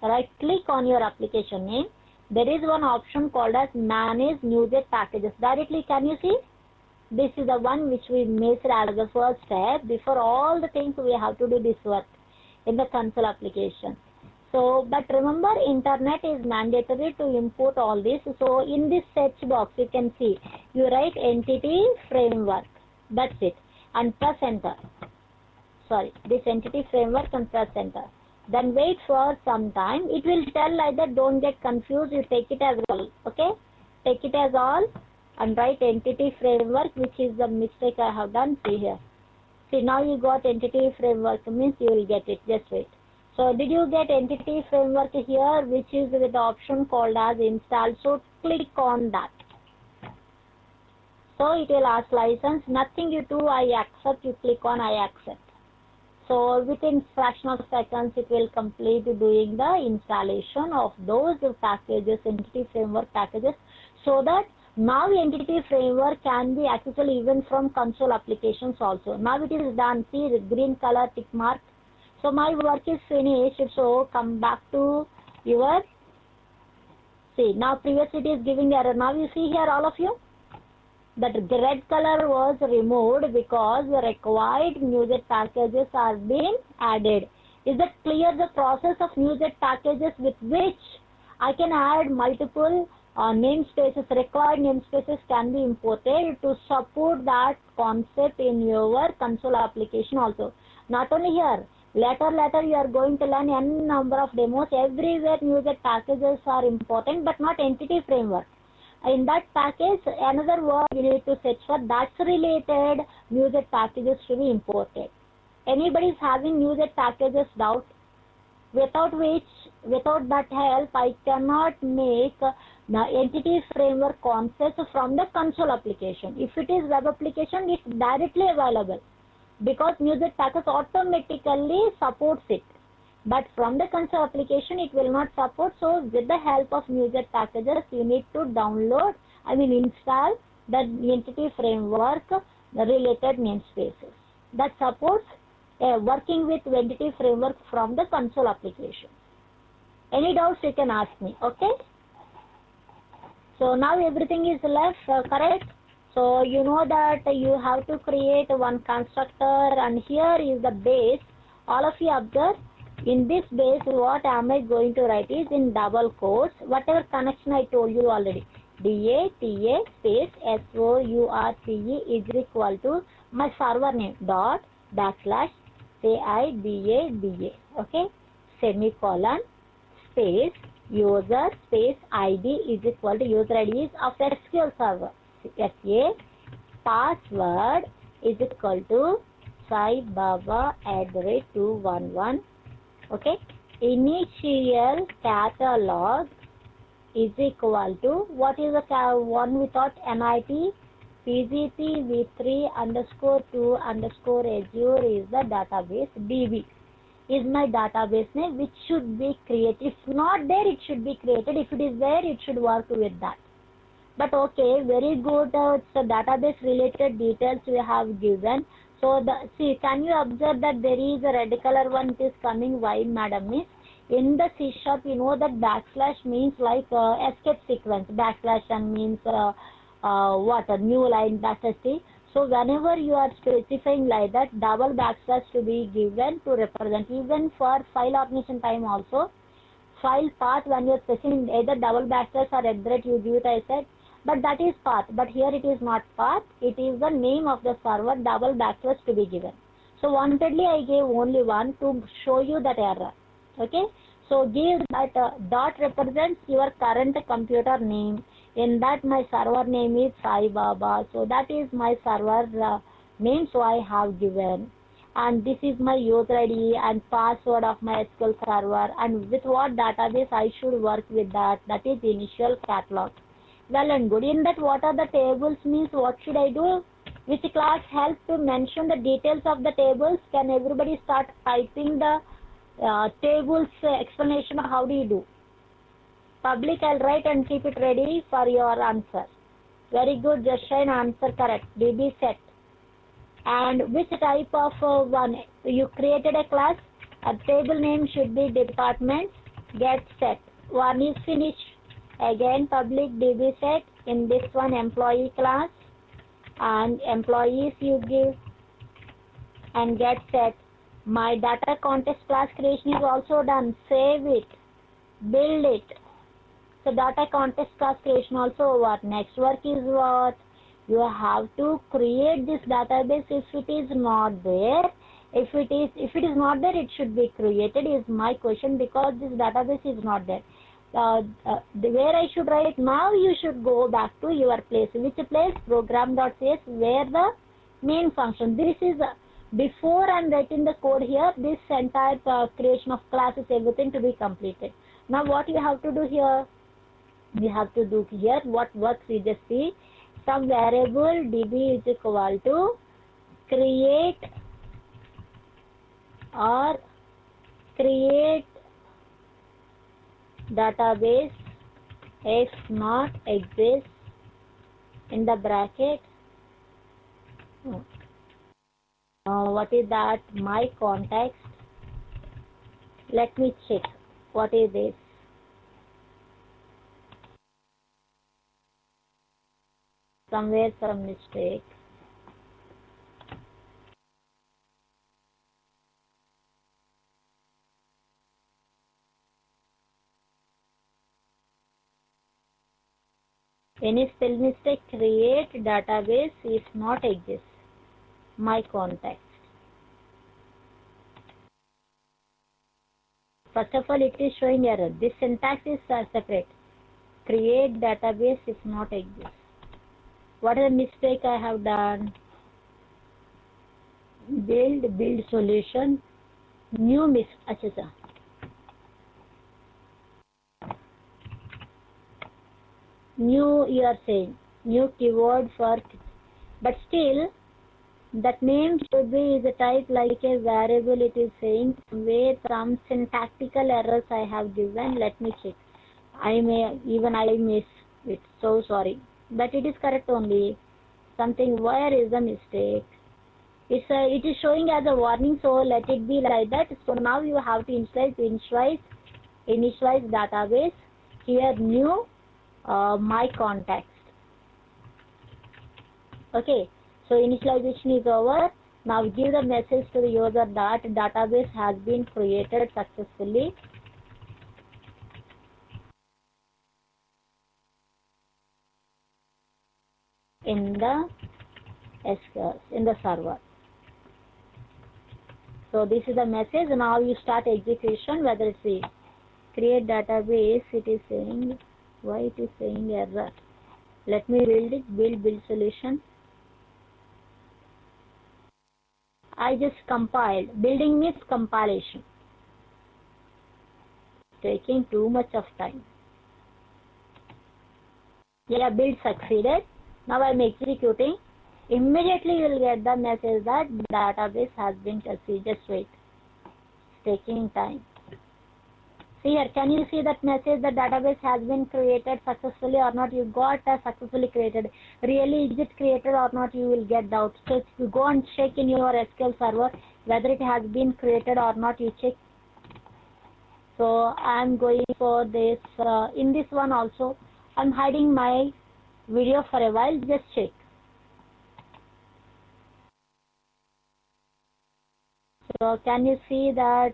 Right click on your application name. There is one option called as Manage NuGet Packages. Directly, can you see? This is the one which we missed as the first step. Before all the things, we have to do this work in the console application. So, but remember, internet is mandatory to import all this. So, in this search box, you can see, you write Entity Framework. That's it. And press enter. Sorry, this Entity Framework and press enter. Then wait for some time. It will tell like that. Don't get confused. You take it as all. Okay? Take it as all and write Entity Framework, which is the mistake I have done. See here. See, now you got Entity Framework, means you will get it. Just wait. So, did you get Entity Framework here, which is with the option called as Install? So, click on that. So, it will ask license. Nothing you do, I accept. You click on I accept. So, within fraction of seconds, it will complete doing the installation of those packages, Entity Framework packages, so that now Entity Framework can be accessible even from console applications also. Now it is done. See the green color tick mark. So my work is finished. So come back to your, see, now previously it is giving error. Now you see here, all of you, that red color was removed because the required NuGet packages are being added. Is that clear? The process of NuGet packages with which I can add multiple namespaces, required namespaces can be imported to support that concept in your console application also. Not only here, later you are going to learn n number of demos. Everywhere NuGet packages are important, but not Entity Framework. In that package, another word you need to search for, that's related NuGet packages to be imported. Anybody is having NuGet packages doubt? Without that help, I cannot make the Entity Framework concepts from the console application. If it is web application, it's directly available because NuGet package automatically supports it. But from the console application, it will not support. So, with the help of NuGet packages, you need to install the Entity Framework, the related namespaces that supports working with Entity Framework from the console application. Any doubts you can ask me, okay? So now everything is left correct. So you know that you have to create one constructor, and here is the base. All of you observe, in this base what am I going to write is in double quotes, whatever connection I told you already. DATA space SOURCE is equal to my server name dot backslash CIDADA, okay, semicolon, space user space ID is equal to user ID is of SQL server, SA, password is equal to saibaba@211, okay, initial catalog is equal to, what is the one we thought, NIT PGPV3 _2 _Azure is the database. DB is my database name, which should be created. If not there, it should be created. If it is there, it should work with that. But okay, very good. It's a database related details we have given. So see, can you observe that there is a red color one is coming? Why, madam? Is in the C#, you know that backslash means like escape sequence. Backslash and means what, a new line, backslash. So whenever you are specifying like that, double backslash to be given to represent, even for file organization time also. File path, when you are specifying either double backslash or @ you give it, I said, but that is path. But here it is not path, it is the name of the server, double backslash to be given. So wantedly I gave only one to show you that error. Okay, so give that dot represents your current computer name. In that my server name is Sai Baba, so that is my server name, so I have given. and this is my user ID and password of my SQL server, and with what database I should work with that. That is initial catalog. Well and good. In that, what are the tables means what should I do? Which class helps to mention the details of the tables? Can everybody start typing the tables explanation? How do you do? Public, I'll write and keep it ready for your answer. Very good, just shine answer correct. DB set. And which type of one? You created a class. A table name should be department. Get set. One is finished. Again public DB set. In this one employee class. And employees you give. And get set. My data contest class creation is also done. Save it. Build it. So data contest class creation also over. Next work is what? You have to create this database. If it is not there, if it is not there, it should be created is my question, because this database is not there. Where I should write now, you should go back to your place. Which place? Program.cs, where the main function. This is before I'm writing the code here. This entire creation of classes, everything to be completed. Now what you have to do here? You have to do here what works. You just see. Some variable db is equal to create or create database if not exists in the bracket. What is that? My context. Let me check. What is this? Somewhere some mistake. Any spell mistake? Create database if not exists. My context. First of all, it is showing error. This syntax is separate. Create database if not exists. What is the mistake I have done? Build solution. New new you are saying. New keyword for, but still that name should be is a type like a variable. It is saying where some syntactical errors I have given. Let me check. I miss it. So sorry. But it is correct only. Something, where is the mistake? It is showing as a warning, so let it be like that. So now you have to initialize database. Here new my context. Okay, so initialization is over. Now give the message to the user that database has been created successfully. In the server. So this is the message. Now you start execution. Whether it's a create database, it is saying, why it is saying error? Let me build it. Build solution. I just compiled. Building means compilation. Taking too much of time. Yeah, build succeeded. Now I am executing. Immediately you will get the message that database has been tested. Just wait. It's taking time. See here, can you see that message? The database has been created successfully or not? You got successfully created. Really, is it created or not? You will get doubt. So you go and check in your SQL server whether it has been created or not. You check. So I am going for this. In this one also, I am hiding my video for a while. Just check. So can you see that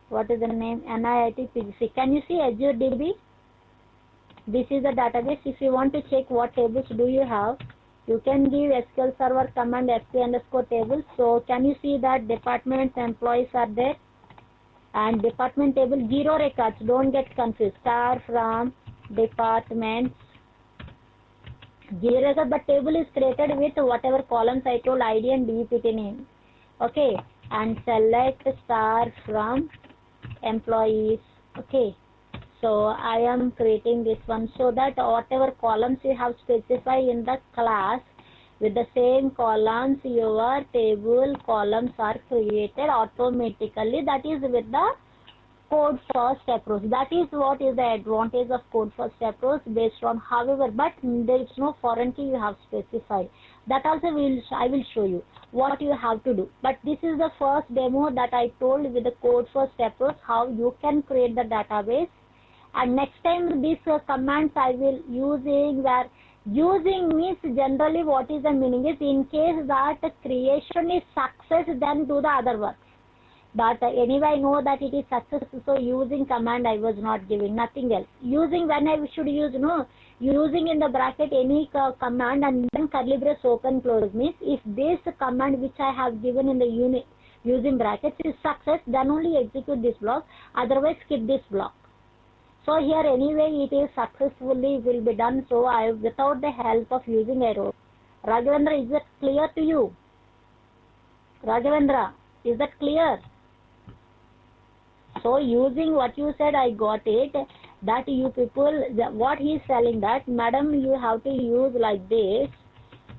what is the name? NIIT PGC. Can you see Azure DB? This is the database. If you want to check what tables do you have, you can give SQL Server command fp_tables. So can you see that departments, employees are there? And department table, 0 records. Don't get confused. Star from departments. 0 record, but table is created with whatever columns I told, ID and DEPT name. Okay, and select star from employees. Okay, so I am creating this one so that whatever columns you have specified in the class, with the same columns your table columns are created automatically. That is with the code first approach. That is what is the advantage of code first approach based on. However, but there is no foreign key you have specified. That also I will show you what you have to do. But this is the first demo that I told with the code first approach how you can create the database. And next time these commands I will using where using means generally what is the meaning is in case that creation is success, then do the other work. But anyway I know that it is success, so using command I was not giving, nothing else. Using when I should use, no, using in the bracket any command and then curly brace open close means if this command which I have given in the unit using brackets is success, then only execute this block, otherwise skip this block. So here anyway it is successfully will be done, so I without the help of using arrow. Raghavendra, is that clear to you? Raghavendra, is that clear? So using what you said, I got it, that you people, what he is telling that, madam, you have to use like this.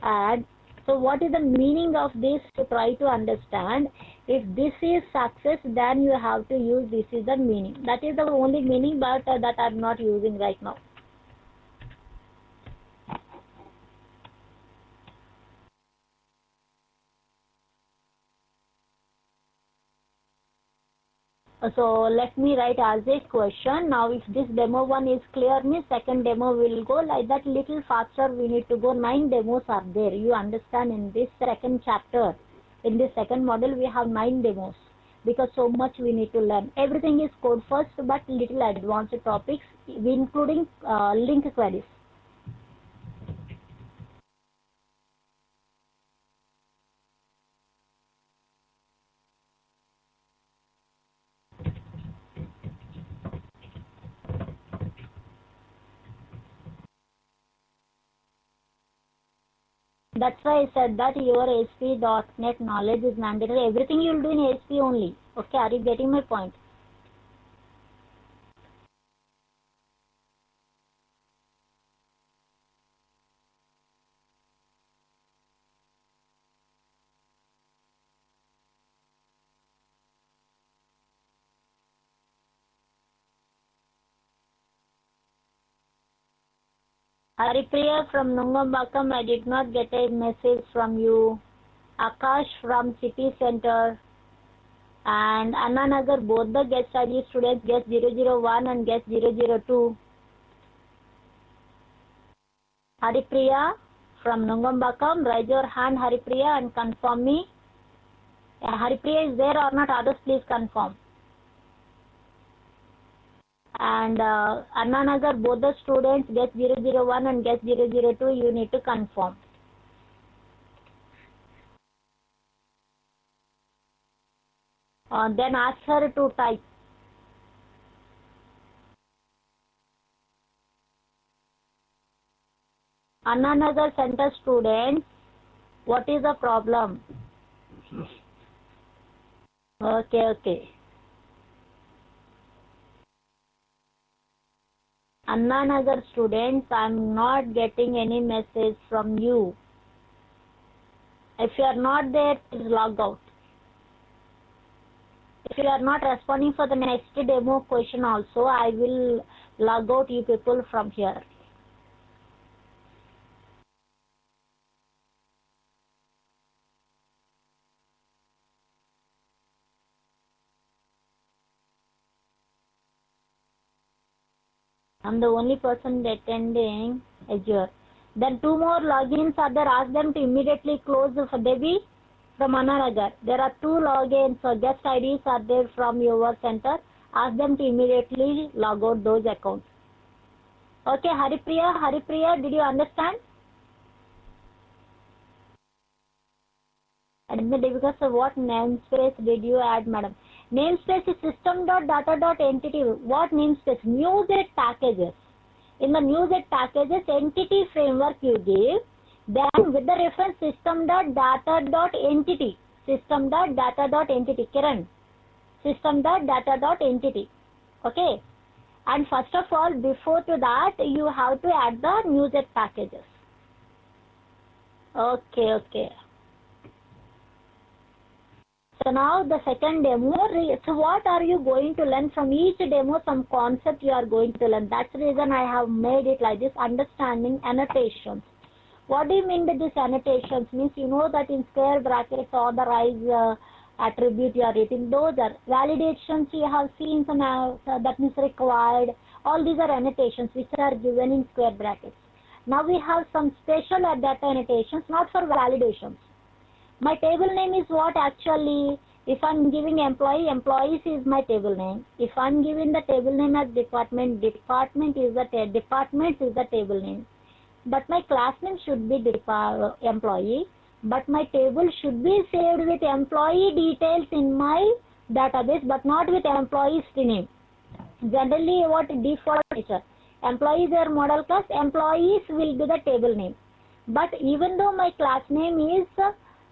And so what is the meaning of this to try to understand? If this is success, then you have to use this is the meaning. That is the only meaning, but that I am not using right now. So let me write as a question. Now if this demo one is clear, means second demo will go like that little faster. We need to go, 9 demos are there. You understand, in this second chapter, in this second model we have 9 demos because so much we need to learn. Everything is code first but little advanced topics including link queries. That's why I said that your ASP.NET knowledge is mandatory. Everything you will do in ASP only. Okay, are you getting my point? Haripriya from Nungambakam, I did not get a message from you. Akash from City Center and Annanagar, both the guest ID students, guest 001 and guest 002. Haripriya from Nungambakam, raise your hand Haripriya and confirm me. Haripriya is there or not? Others please confirm. And Annanagar, both the students, guest 001 and guest 002, you need to confirm. Then ask her to type. Annanagar Center students, what is the problem? Okay. Annanagar students, I am not getting any message from you. If you are not there, please log out. If you are not responding for the next demo question also, I will log out you people from here. I'm the only person attending Azure. Then 2 more logins are there. Ask them to immediately close for Devi from Annanagar. There are 2 logins, so guest IDs are there from your center. Ask them to immediately log out those accounts. Okay, Haripriya, did you understand? And because of what namespace did you add, madam? Namespace is system.data.entity. What namespace? NewsEd packages. In the NewsEd packages, entity framework you give, then with the reference system.data.entity. system.data.entity. Kiran, system.data.entity. Okay. And first of all, before to that, you have to add the NuGet packages. Okay. So now the second demo, so what are you going to learn from each demo? Some concept you are going to learn. That's the reason I have made it like this, understanding annotations. What do you mean by these annotations? Means you know that in square brackets authorize attribute you are writing. Those are validations you have seen, some that means required. All these are annotations which are given in square brackets. Now we have some special data annotations, not for validations. My table name is what actually, if I'm giving employee, employees is my table name. If I'm giving the table name as department, department is the table name. But my class name should be employee. But my table should be saved with employee details in my database, but not with employee's name. Generally, what default nature? Employees are model class, employees will be the table name. But even though my class name is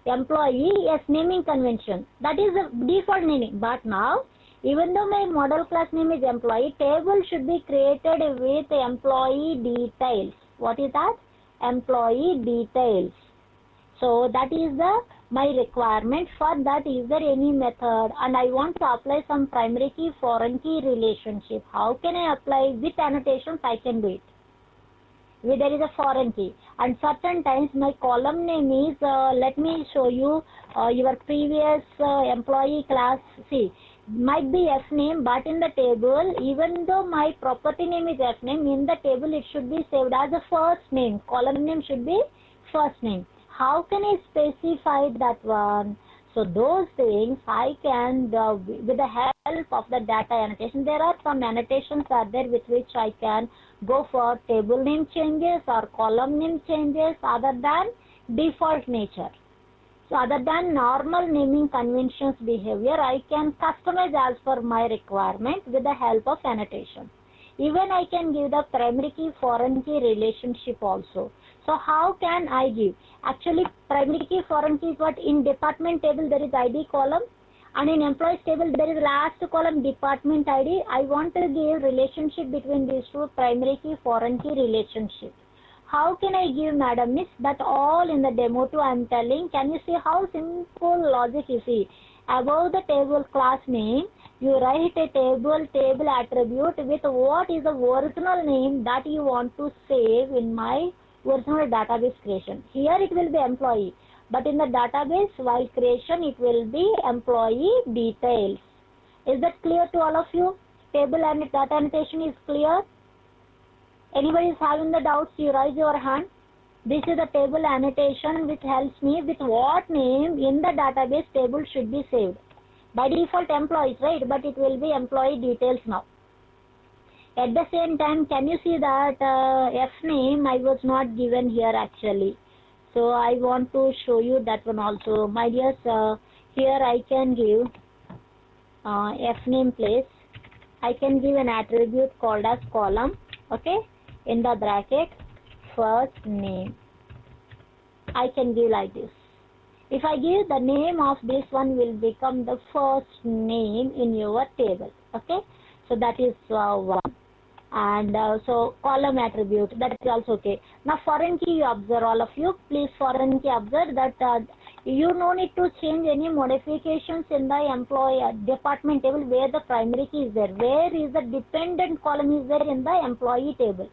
employee, yes, naming convention, that is the default naming. But now, even though my model class name is employee, table should be created with employee details. What is that? Employee details. So that is my requirement. For that, is there any method? And I want to apply some primary key, foreign key relationship. How can I apply? With annotations, I can do it. There is a foreign key. And certain times my column name is, let me show you your previous employee class. See, might be F name, but in the table, even though my property name is F name, in the table it should be saved as a first name. Column name should be first name. How can I specify that one? So those things I can, with the help of the data annotation, there are some annotations are there with which I can go for table name changes or column name changes other than default nature. So other than normal naming conventions behavior, I can customize as per my requirement with the help of annotation. Even I can give the primary key, foreign key relationship also. So how can I give? Actually, primary key, foreign key is what? In department table there is ID column, and in employees table there is last column department ID. I want to give relationship between these two, primary key, foreign key relationship. How can I give, madam? Miss, that all in the demo too I am telling. Can you see how simple logic you see? Above the table class name, you write a table attribute with what is the original name that you want to save in my original database creation. Here it will be employee, but in the database while creation it will be employee details. Is that clear to all of you? Table and data annotation is clear? Anybody is having the doubts, you raise your hand. This is the table annotation which helps me with what name in the database table should be saved. By default employees, right? But it will be employee details now. At the same time, can you see that F name I was not given here actually. So I want to show you that one also. My dears, here I can give F name place. I can give an attribute called as column. Okay. In the bracket, first name. I can give like this. If I give the name of this one will become the first name in your table. Okay. So that is one. And so column attribute, that is also okay. Now foreign key you observe, all of you, please foreign key observe that you no need to change any modifications in the employee department table where the primary key is there. Where is the dependent column is there in the employee table.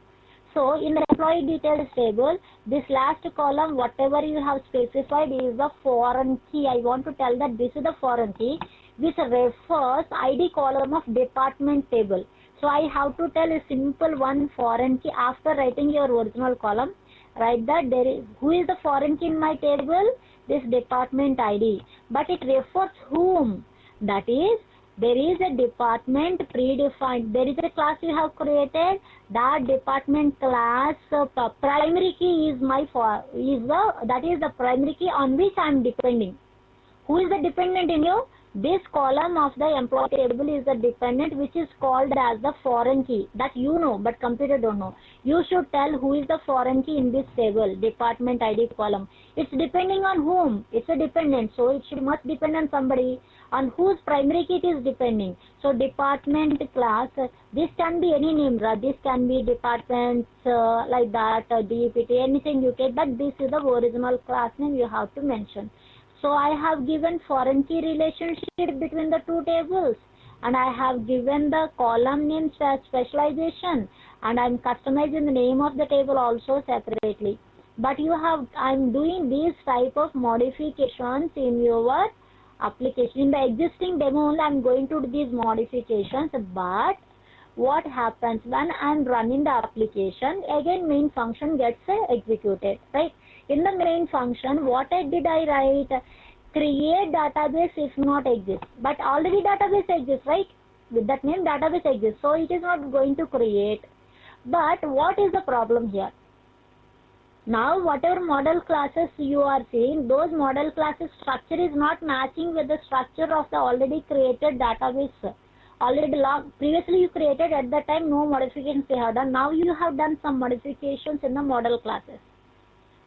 So in the employee details table, this last column, whatever you have specified is the foreign key. I want to tell that this is the foreign key which refers ID column of department table. So I have to tell a simple one foreign key after writing your original column. Write that there is who is the foreign key in my table? This department ID. But it refers whom? That is, there is a department predefined. There is a class you have created. That department class primary key is that is the primary key on which I am depending. Who is the dependent in you? This column of the employee table is the dependent, which is called as the foreign key. That you know, but computer don't know. You should tell who is the foreign key in this table, department ID column. It's depending on whom. It's a dependent, so it must depend on somebody on whose primary key it is depending. So department class, this can be any name, this can be departments like that, DPT, anything you can, but this is the original class name you have to mention. So I have given foreign key relationship between the two tables, and I have given the column name specialization, and I'm customizing the name of the table also separately. But I'm doing these type of modifications in your application. In the existing demo only I'm going to do these modifications, but what happens when I'm running the application, again main function gets executed, right? In the main function, what did I write? Create database if not exists. But already database exists, right? With that name database exists. So it is not going to create. But what is the problem here? Now whatever model classes you are seeing, those model classes structure is not matching with the structure of the already created database. Previously you created, at that time no modifications they have done. Now you have done some modifications in the model classes.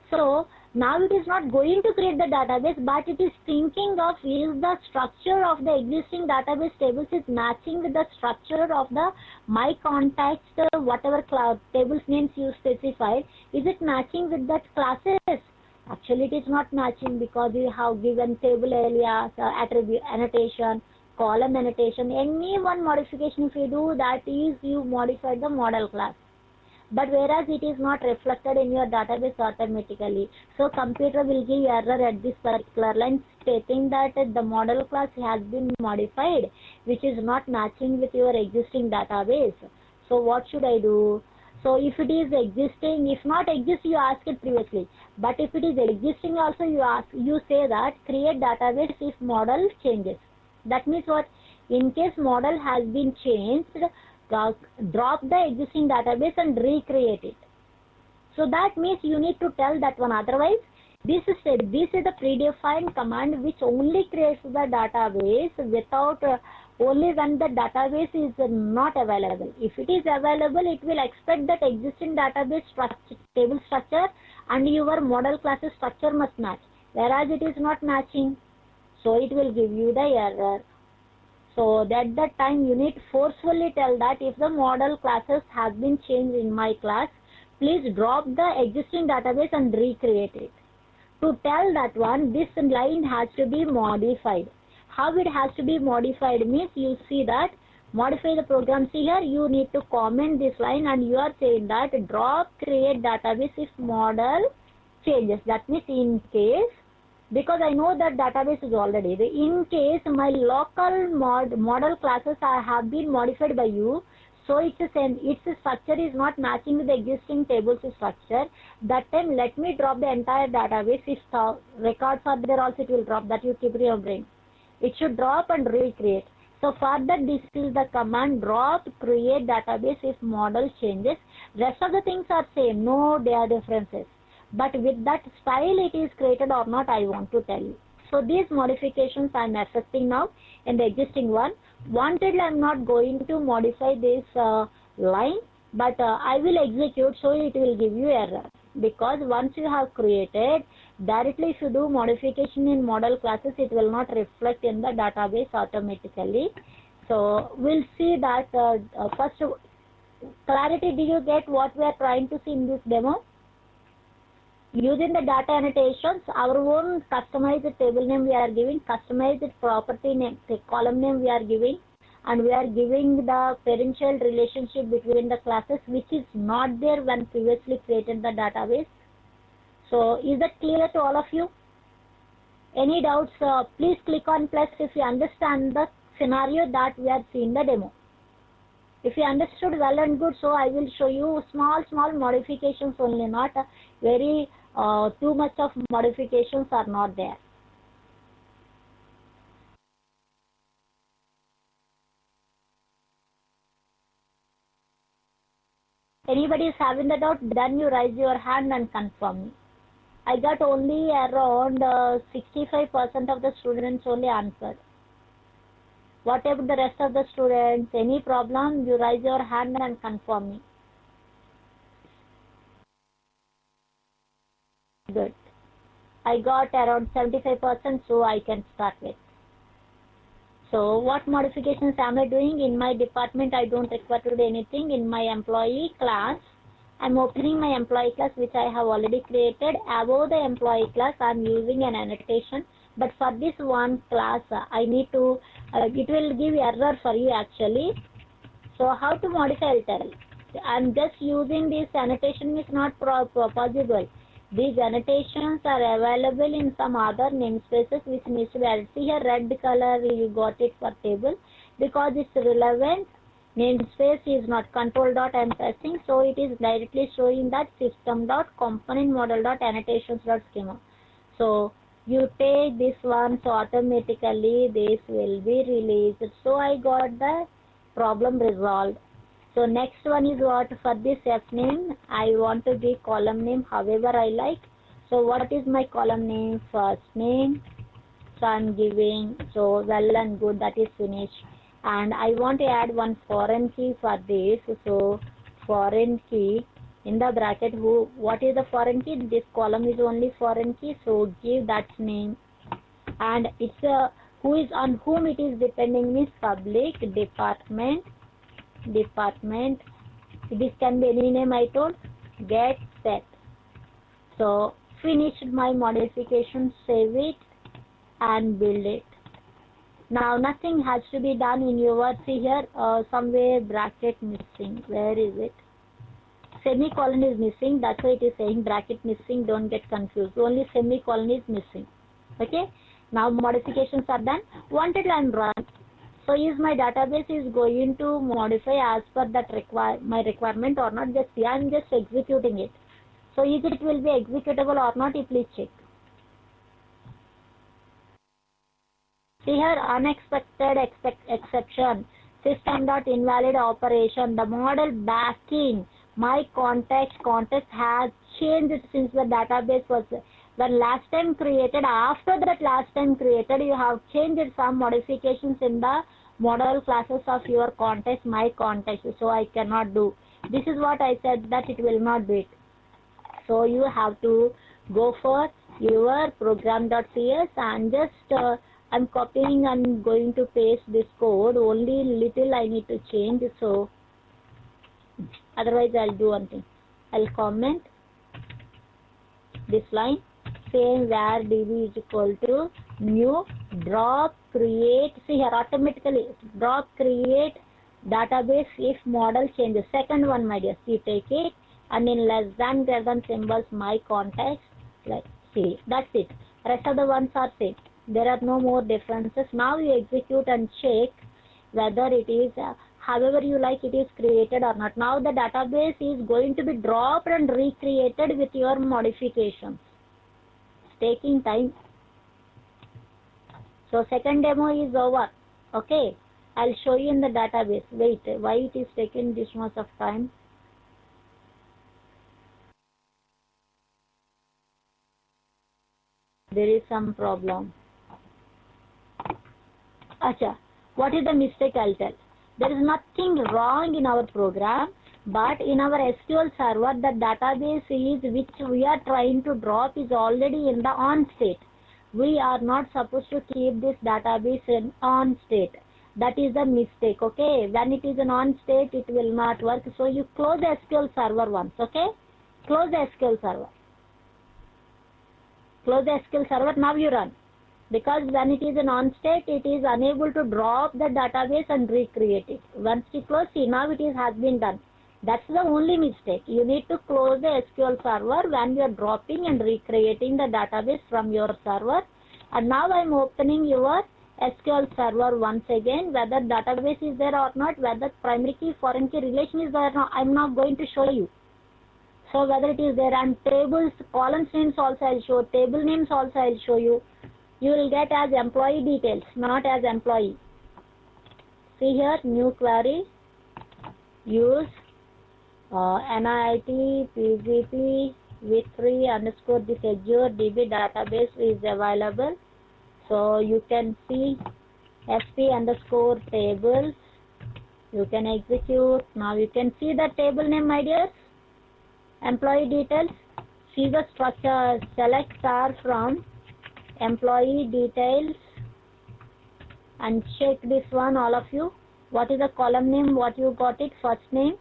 So now it is not going to create the database, but it is thinking of is the structure of the existing database tables is matching with the structure of the my contacts, whatever tables names you specified, is it matching with that classes? Actually it is not matching, because you have given table alias, attribute annotation, column annotation. Any one modification if you do, that is you modified the model class. But whereas it is not reflected in your database automatically. So computer will give error at this particular line stating that the model class has been modified, which is not matching with your existing database. So what should I do? So if it is existing, if not exist, you ask it previously. But if it is existing also, you say that create database if model changes. That means what? In case model has been changed, drop the existing database and recreate it. So that means you need to tell that one. Otherwise, this is the predefined command which only creates the database without only when the database is not available. If it is available, it will expect that existing database table structure and your model classes structure must match. Whereas it is not matching, so it will give you the error. So at that time you need forcefully tell that if the model classes has been changed in my class, please drop the existing database and recreate it. To tell that one, this line has to be modified. How it has to be modified means, you see that modify the program. See here, you need to comment this line and you are saying that drop create database if model changes. That means in case, because I know that database is already there. In case my local model classes have been modified by you, so its structure is not matching with the existing tables structure. That time let me drop the entire database. If records are there also, it will drop. That you keep in your brain. It should drop and recreate. So for that, this is the command drop create database if model changes. Rest of the things are same, no differences. But with that style it is created or not, I want to tell you. So these modifications I am affecting now in the existing one. Wanted, I am not going to modify this line, but I will execute, so it will give you error. Because once you have created, directly if you do modification in model classes, it will not reflect in the database automatically. So we'll see that first clarity. Do you get what we are trying to see in this demo? Using the data annotations, our own customized table name we are giving, customized property name, column name we are giving, and we are giving the parent-child relationship between the classes, which is not there when previously created the database. So is that clear to all of you? Any doubts? Please click on plus if you understand the scenario that we are seeing the demo. If you understood, well and good. So I will show you small modifications only, not very too much of modifications are not there. Anybody is having the doubt, then you raise your hand and confirm me. I got only around 65% of the students only answered. What about the rest of the students? Any problem? You raise your hand and confirm me. Good. I got around 75%, so I can start with. So what modifications am I doing? In my department, I don't require to do anything. In my employee class, I'm opening my employee class, which I have already created. Above the employee class, I'm using an annotation. But for this one class, I need to, it will give error for you actually. So how to modify, I'll tell. I'm just using this annotation is not possible. These annotations are available in some other namespaces which needs to be added. See here, red color, you got it for table because it's relevant. Namespace is not control dot I'm pressing, so it is directly showing that system dot component model dot annotations dot schema. So you take this one, so automatically this will be released. So I got the problem resolved. So next one is what? For this F name, I want to give column name however I like. So what is my column name? First name. So I'm giving, so well and good, that is finished. And I want to add one foreign key for this. So foreign key in the bracket, what is the foreign key? This column is only foreign key, so give that name. And it's who is on whom it is depending means public, department. This can be any name I told. Get set. So finished my modification, save it and build it. Now nothing has to be done in your, see here, somewhere bracket missing. Where is it? Semicolon is missing, that's why it is saying bracket missing, don't get confused. Only semicolon is missing. Okay, now modifications are done. Wanted and run. So is my database is going to modify as per that my requirement or not? Just see, I am just executing it. So is it will be executable or not? You please check. See here, unexpected exception, system.invalid operation, the model backing, my context has changed since the database was, when last time created, after that last time created, you have changed some modifications in the model classes of your context, my context, so I cannot do. This is what I said that it will not do it. So you have to go for your program.cs and just, I'm copying and going to paste this code, only little I need to change, so otherwise I'll do one thing. I'll comment this line, saying where db is equal to new drop create, see here automatically drop create database if model changes. Second one, my dear, see, take it and in less than greater than symbols my context, like see, that's it. Rest of the ones are same. There are no more differences. Now you execute and check whether it is however you like it is created or not. Now the database is going to be dropped and recreated with your modifications. It's taking time. So second demo is over. Okay, I'll show you in the database. Wait, why it is taking this much of time? There is some problem. Acha, what is the mistake? I'll tell. There is nothing wrong in our program, but in our SQL server, the database is which we are trying to drop is already in the on state. We are not supposed to keep this database in on state. That is the mistake. Okay, when it is an on state, it will not work. So you close the SQL server once. Okay, close the SQL server. Close the SQL server. Now you run. Because when it is an on state, it is unable to drop the database and recreate it. Once you close, see, now it is has been done. That's the only mistake. You need to close the SQL server when you are dropping and recreating the database from your server. And now I am opening your SQL server once again, whether database is there or not, whether primary key, foreign key relation is there or not, I am not going to show you. So whether it is there, and tables, columns names also I will show, table names also I will show you. You will get as employee details, not as employee. See here, new query, use NIT PGPV3 underscore this AZURE DB database is available. So you can see sp underscore tables. You can execute. Now you can see the table name, my dears. Employee details. See the structure. Select star from employee details and check this one, all of you. What is the column name? What you got it? First name.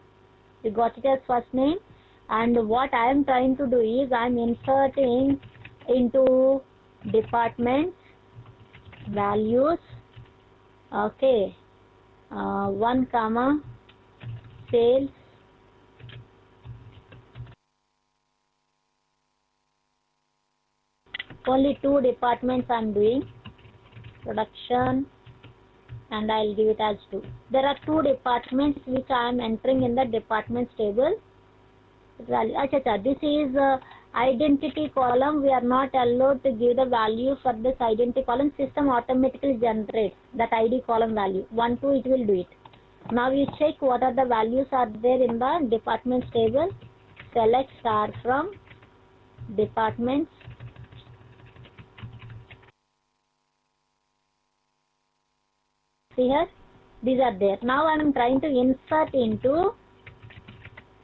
You got it as first name. And what I am trying to do is I am inserting into department values. Okay. 1 comma sales. Only 2 departments I am doing. Production, and I'll give it as 2. There are 2 departments which I am entering in the departments table. This is identity column. We are not allowed to give the value for this identity column. System automatically generates that ID column value. 1, 2, it will do it. Now you check what are the values are there in the departments table. Select star from departments. See here, these are there. Now I am trying to insert into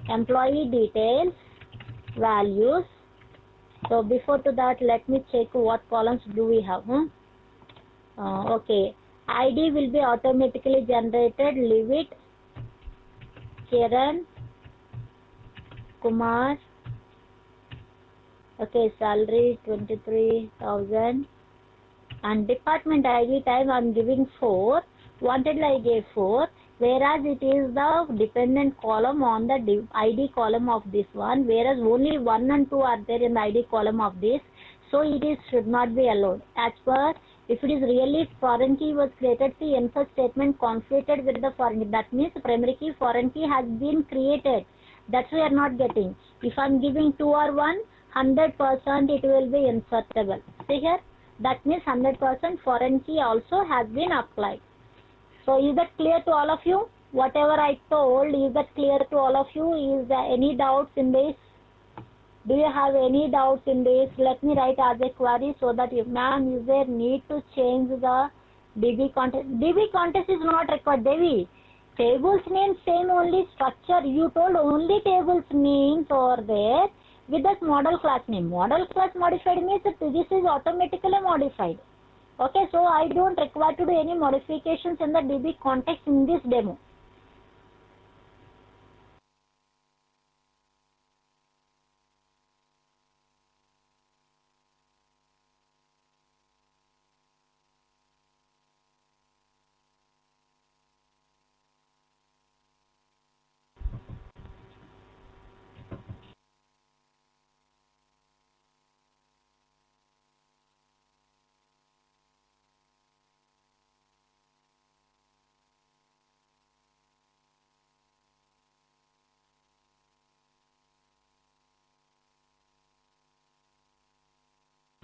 employee details values. So before to that, let me check what columns do we have. Okay, ID will be automatically generated. Leave it. Kiran Kumar. Okay, salary 23,000. And department ID type I am giving 4. Wanted I gave 4, whereas it is the dependent column on the ID column of this one, whereas only 1 and 2 are there in the ID column of this, so it is should not be allowed. As per, if it is really foreign key was created, see insert statement conflicted with the foreign key. That means primary key, foreign key has been created. That's why we are not getting. If I am giving 2 or 1, 100% it will be insertable. See here, that means 100% foreign key also has been applied. So is that clear to all of you? Whatever I told, is that clear to all of you? Is there any doubts in this? Do you have any doubts in this? Let me write as a query so that if ma'am, is there need to change the DB context? DB context is not required, Devi. Tables name same only structure. You told only tables names over there with that model class name. Model class modified means that this is automatically modified. Okay, so I don't require to do any modifications in the DB context in this demo.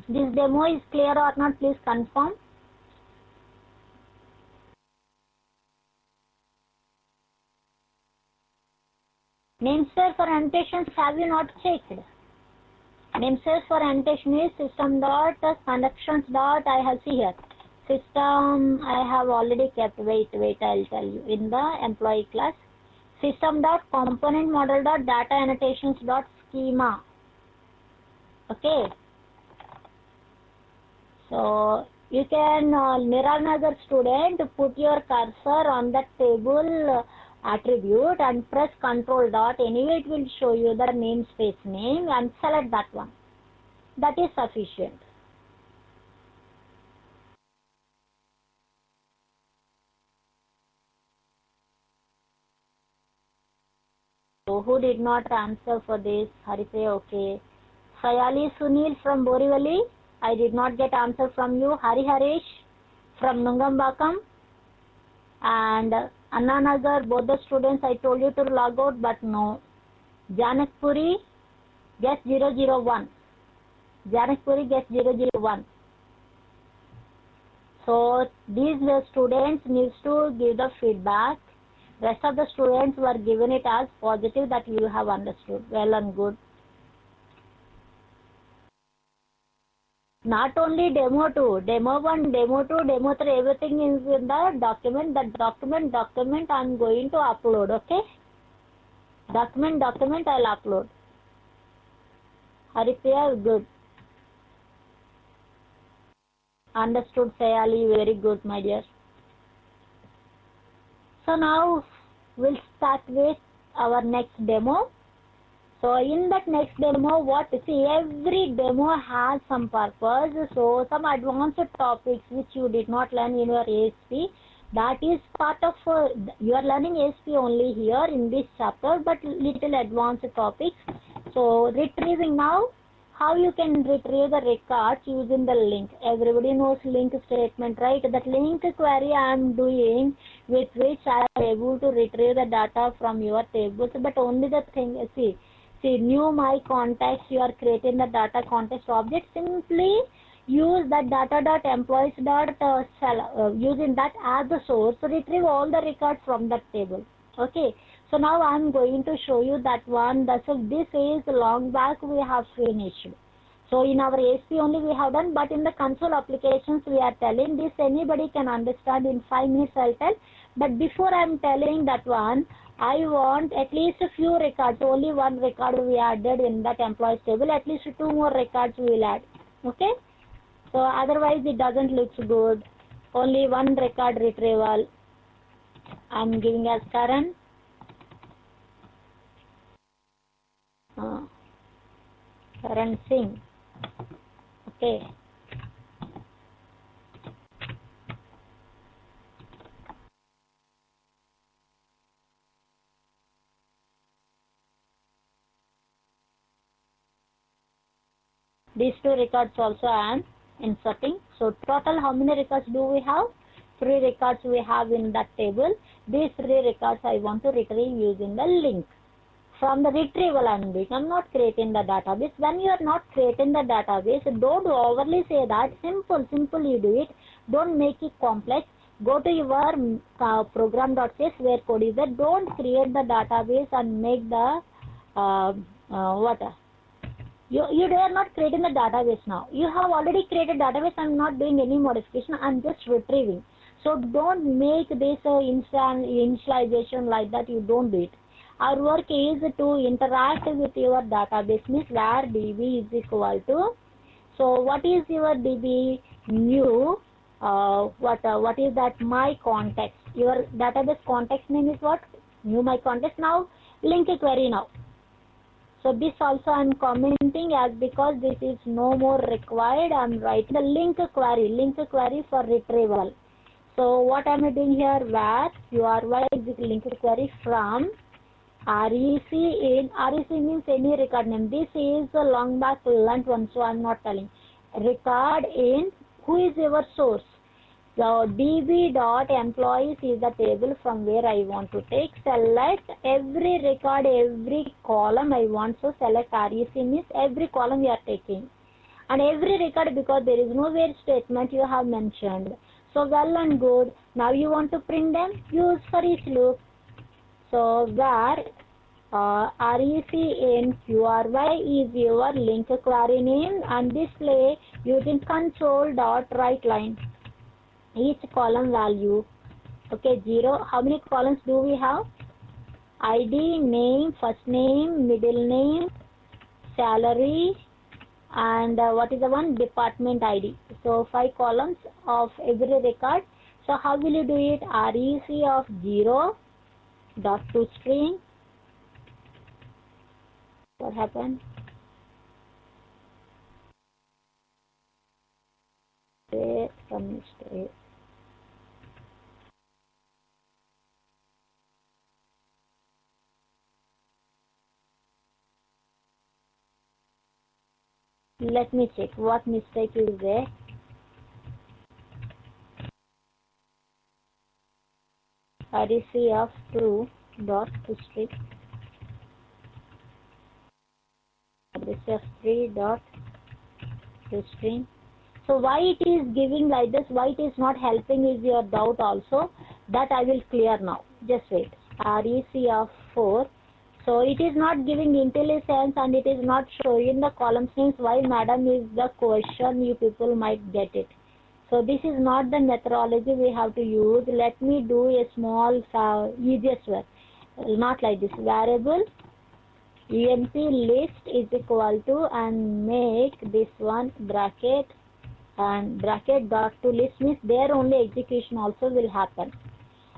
This demo is clear or not? Please confirm. Namespace for annotations have you not checked? Namespace for annotation is system dot connections dot. I have see here. System I have already kept. Wait, I'll tell you. In the employee class, system dot component model dot data annotations dot schema. Okay. So you can mirror another student, put your cursor on that table attribute and press control dot. Anyway, it will show you the namespace name and select that one. That is sufficient. So who did not answer for this? Haripe, okay. Sayali Sunil from Borivali. I did not get answer from you. Hari Harish from Nungambakam and Anna Nagar, both the students I told you to log out, but no. Janakpuri, guess 001. Janakpuri, guess 001. So these students needs to give the feedback. Rest of the students were given it as positive that you have understood. Well and good. Not only demo 2, demo 1, demo 2, demo 3, everything is in the document. That document I'm going to upload, okay? Document I'll upload. Haripriya, good. Understood, Sayali, very good, my dear. So now we'll start with our next demo. So in that next demo, every demo has some purpose. So some advanced topics which you did not learn in your ASP, that is part of, you are learning ASP only here in this chapter, but little advanced topics. So retrieving now, how you can retrieve the records using the link. Everybody knows link statement, right? That link query I am doing, with which I am able to retrieve the data from your tables, but only the thing, see, new my contacts, you are creating the data context object. Simply use that data.employees using that as the source to retrieve all the records from that table. Okay, so now I am going to show you that one. So this is long back we have finished. So in our ASP only we have done, but in the console applications we are telling this, anybody can understand. In 5 minutes I'll tell, but before I am telling that one, I want at least a few records. Only one record we added in that employees table. At least 2 more records we will add. Okay. So otherwise it doesn't look good. Only one record retrieval. I am giving as Karan. Karan Singh. Okay. These 2 records also I am inserting. So total how many records do we have? 3 records we have in that table. These 3 records I want to retrieve using the link. From the retrieval I am doing. I am not creating the database. When you are not creating the database, don't overly say that. Simple you do it. Don't make it complex. Go to your program.cs where code is there. Don't create the database and make the You are not creating the database now. You have already created database. I am not doing any modification. I am just retrieving. So don't make this initialization like that. You don't do it. Our work is to interact with your database, means where DB is equal to. So what is your DB? New. What is that? My context. Your database context name is what? New my context. Now link a query now. So this also I am commenting as because this is no more required. I am writing the link query for retrieval. So what am I doing here? Where URY is link query from REC in. REC means any record name. This is a long back learnt one, so I am not telling. Record in. Who is your source? So db.employees is the table from where I want to take. Select every record, every column I want. So select REC means every column you are taking. And every record, because there is no where statement you have mentioned. So well and good. Now you want to print them. Use for each loop. So where REC in URY is your link query name and display using console.writeLine. Each column value. Okay, 0. How many columns do we have? ID, name, first name, middle name, salary, and what is the one? Department ID. So 5 columns of every record. So how will you do it? REC of 0 dot to string. What happened? Some mistake. Let me check what mistake is there. REC of true dot to string. REC of 3 dot to string. So why it is giving like this, why it is not helping is your doubt also. That I will clear now. Just wait. REC of 4. So it is not giving intelligence and it is not showing the columns names. Why, madam, is the question you people might get it. So this is not the methodology we have to use. Let me do a small easiest way. Not like this. Variable emp list is equal to, and make this one bracket, and bracket dot to list means there only execution also will happen.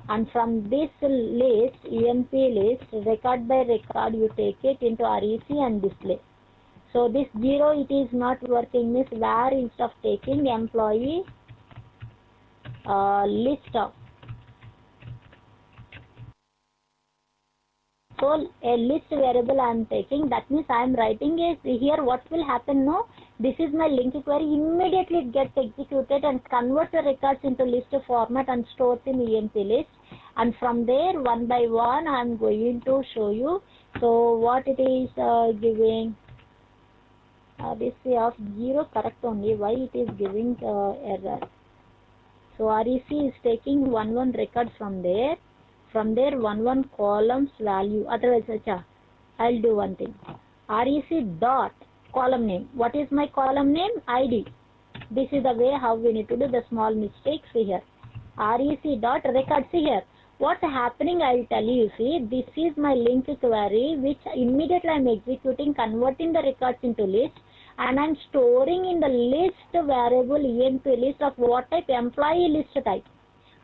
And from this list, emp list, record by record, you take it into REC and display. So this 0, it is not working, means where instead of taking employee list of. So a list variable I am taking, that means I am writing is here what will happen, no? This is my link query, immediately it gets executed and converts the records into list format and stores in emp list. And from there, one by one, I am going to show you. So what it is giving, this of 0 correct only, why it is giving error. So REC is taking 1 record from there 1 columns value. Otherwise, I'll do one thing. REC dot column name. What is my column name? ID. This is the way how we need to do the small mistakes here. REC dot records here. What's happening, I'll tell you. See, this is my link query which immediately I'm executing, converting the records into list, and I'm storing in the list variable emp list of what type? Employee list type.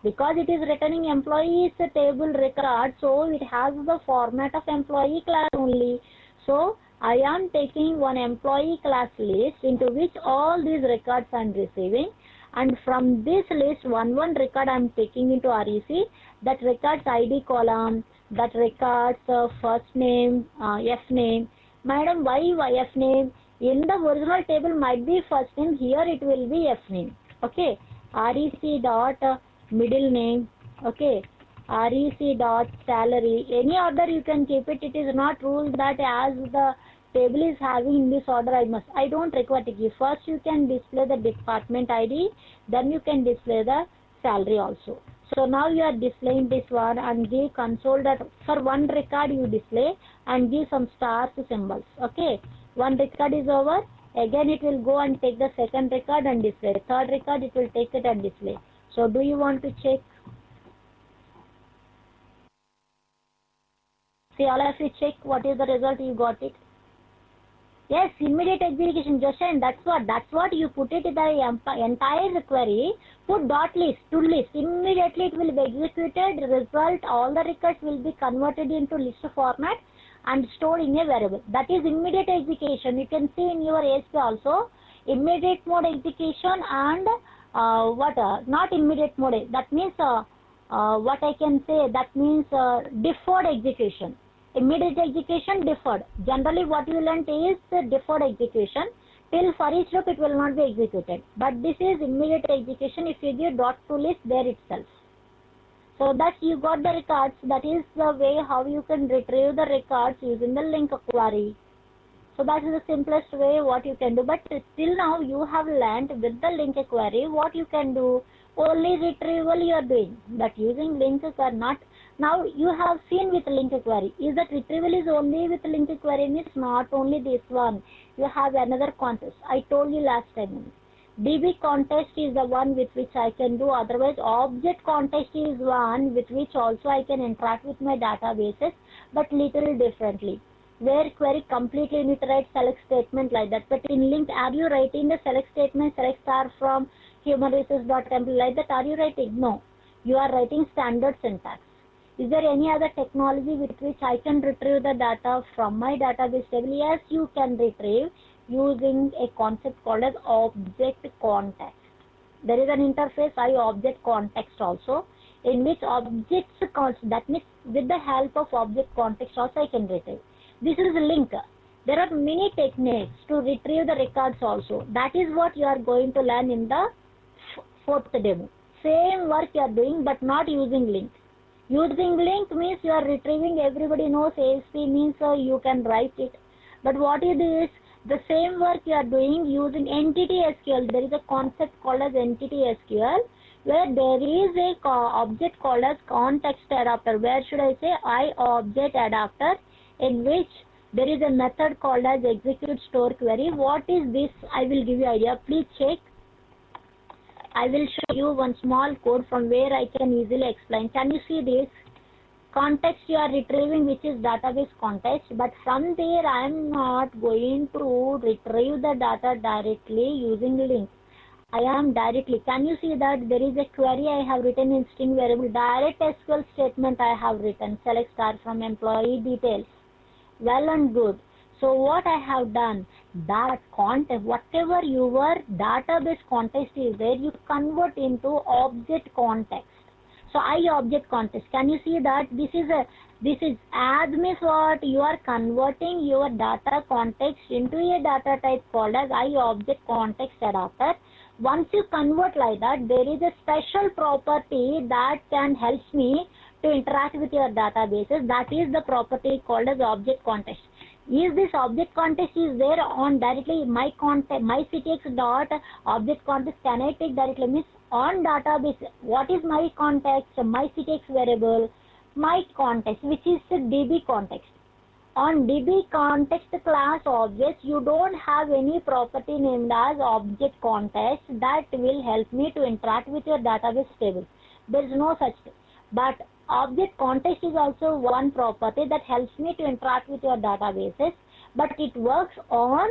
Because it is returning employees table record, so it has the format of employee class only. So I am taking one employee class list into which all these records I am receiving, and from this list one record I am taking into REC. That records ID column, that records first name, F name. Madam, why F name? In the original table might be first name, here it will be F name. Okay, REC dot middle name. Okay, REC dot salary. Any order you can keep it. It is not rule that as the table is having in this order I don't require to give. First you can display the department ID, then you can display the salary also. So now you are displaying this one and give console that for one record you display and give some stars symbols. Okay, one record is over. Again it will go and take the second record and display. Third record it will take it and display. So do you want to check? See, all of you check what is the result, you got it. Yes, immediate execution, Joshan, that's what you put it in the entire query, put dot list to list, immediately it will be executed, result, all the records will be converted into list format and stored in a variable. That is immediate execution. You can see in your ASP also, immediate mode execution and not immediate mode, that means what I can say, that means deferred execution. Immediate execution, deferred. Generally what you learnt is deferred execution. Till for each loop it will not be executed. But this is immediate execution if you give dot to list there itself. So that you got the records. That is the way how you can retrieve the records using the link query. So that is the simplest way what you can do. But till now you have learnt with the link query what you can do. Only retrieval you are doing. But using link query not. Now you have seen with link query. Is that retrieval is only with link query means not only this one. You have another context. I told you last time. DB context is the one with which I can do. Otherwise object context is one with which also I can interact with my databases, but little differently. Where query completely need to write select statement like that. But in link, are you writing the select statement, select star from human resource.template like that? Are you writing? No. You are writing standard syntax. Is there any other technology with which I can retrieve the data from my database table? Yes, you can retrieve using a concept called as object context. There is an interface object context also, in which objects, that means with the help of object context also I can retrieve. This is a link. There are many techniques to retrieve the records also. That is what you are going to learn in the fourth demo. Same work you are doing but not using link. Using link means you are retrieving, everybody knows ASP means you can write it. But what you do is, the same work you are doing using entity SQL. There is a concept called as entity SQL, where there is a object called as context adapter. Where should I say? I object adapter. in which there is a method called as execute store query. What is this? I will give you idea. Please check. I will show you one small code from where I can easily explain. Can you see this? Context you are retrieving, which is database context, but from there I am not going to retrieve the data directly using link. I am directly, can you see that there is a query I have written in string variable, direct SQL statement I have written, select star from employee details. Well and good. So what I have done, that context, whatever your database context is there, you convert into object context. So I object context. Can you see that this is as means what you are converting your data context into a data type called as I object context adapter. Once you convert like that, there is a special property that can help me to interact with your databases. That is the property called as object context. Is this object context is there on directly my context, my CTX dot object context, can I take directly means on database? What is my context? My CTX variable, my context, which is the DB context. On DB context class objects, you don't have any property named as object context that will help me to interact with your database table. There is no such thing. But object context is also one property that helps me to interact with your databases, but it works on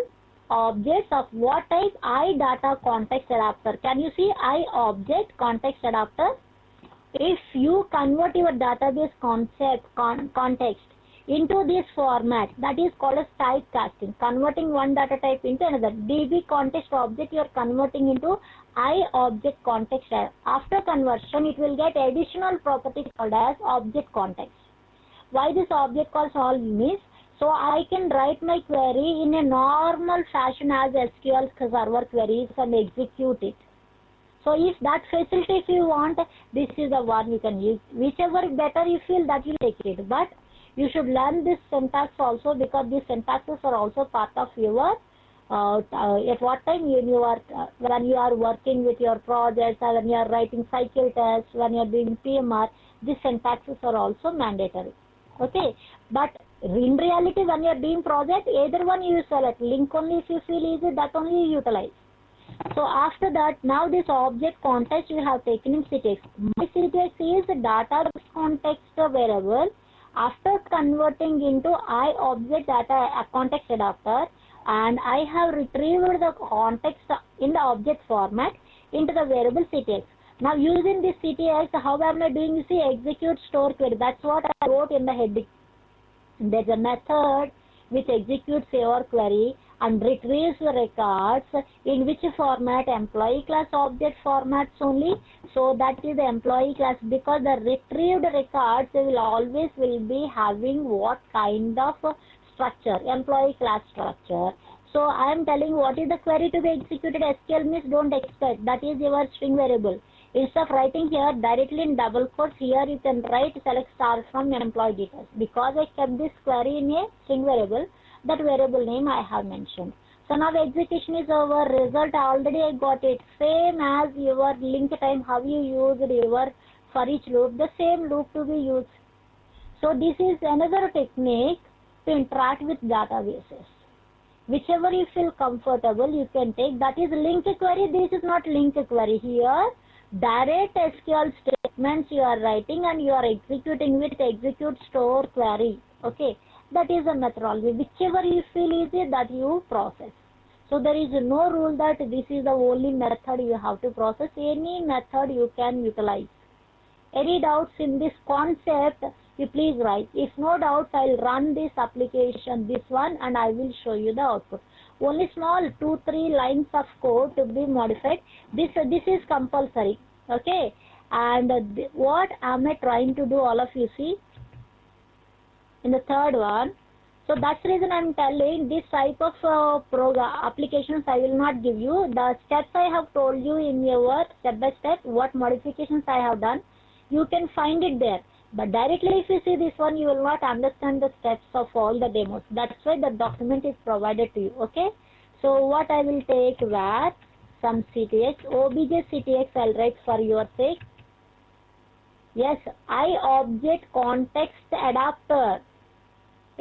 objects of what type? I data context adapter. Can you see I object context adapter? If you convert your database context into this format, that is called as typecasting, converting one data type into another. DB context object you are converting into I object context. After conversion, it will get additional property called as object context. Why this object calls all means? So I can write my query in a normal fashion as SQL server queries and execute it. So if that facility, if you want, this is the one you can use. Whichever better you feel, that you take it. But you should learn this syntax also, because these syntaxes are also part of your at what time when you are working with your projects, or when you are writing cycle tests, when you are doing PMR, these syntaxes are also mandatory. Okay, but in reality, when you are doing project, either one you select. Link only if you feel easy, that only you utilize. So after that, now this object context we have taken in CTX. My CTX is database context variable. After converting into I object data context adapter, and I have retrieved the context in the object format into the variable CTX. Now using this CTX, how am I doing? You see, execute store query. That's what I wrote in the heading. There's a method which executes your query and retrieves the records in which format? Employee class object formats only. So that is the employee class, because the retrieved records will always be having what kind of structure? Employee class structure. So I am telling what is the query to be executed. SQL means don't expect. That is your string variable. Instead of writing here directly in double quotes, here you can write select star from employee details. Because I kept this query in a string variable, that variable name I have mentioned. So now the execution is over. Result already I got it. Same as your link time, how you used your for each loop, the same loop to be used. So this is another technique to interact with databases. Whichever you feel comfortable, you can take. That is link query. This is not link query. Here direct SQL statements you are writing and you are executing with execute store query. Okay, that is a methodology. Whichever you feel easy, that you process. So there is no rule that this is the only method you have to process. Any method you can utilize. Any doubts in this concept, you please write. If no doubts, I will run this application, this one, and I will show you the output. Only small 2-3 lines of code to be modified. This is compulsory. Okay, and what am I trying to do? All of you see in the third one. So that's the reason I am telling this type of applications I will not give you. The steps I have told you in your step by step, what modifications I have done, you can find it there. But directly if you see this one, you will not understand the steps of all the demos. That's why the document is provided to you. Okay. So what I will take, where some CTX, OBJ CTX I'll write for your sake. Yes, I object context adapter.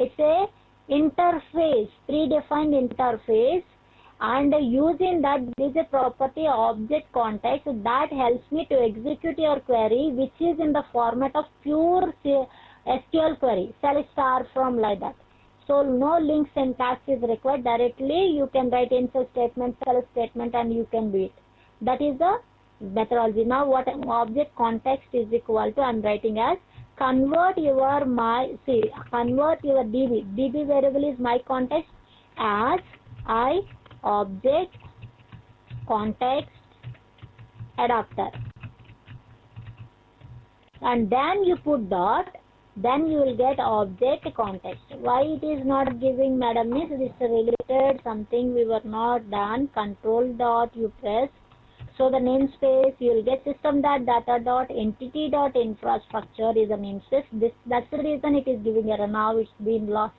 It's a interface, predefined interface, and using that is a property object context that helps me to execute your query, which is in the format of pure SQL query, select star from, like that. So no link syntax is required. Directly you can write insert statement, select statement, and you can do it. That is the methodology. Now what object context is equal to, I'm writing as convert your DB variable is my context as I object context adapter, and then you put dot, then you will get object context. Why it is not giving, madam, is this related something we were not done. Control dot you press, so the namespace you will get system dot data dot entity dot infrastructure is a namespace. That's the reason it is giving error. Now it's been lost.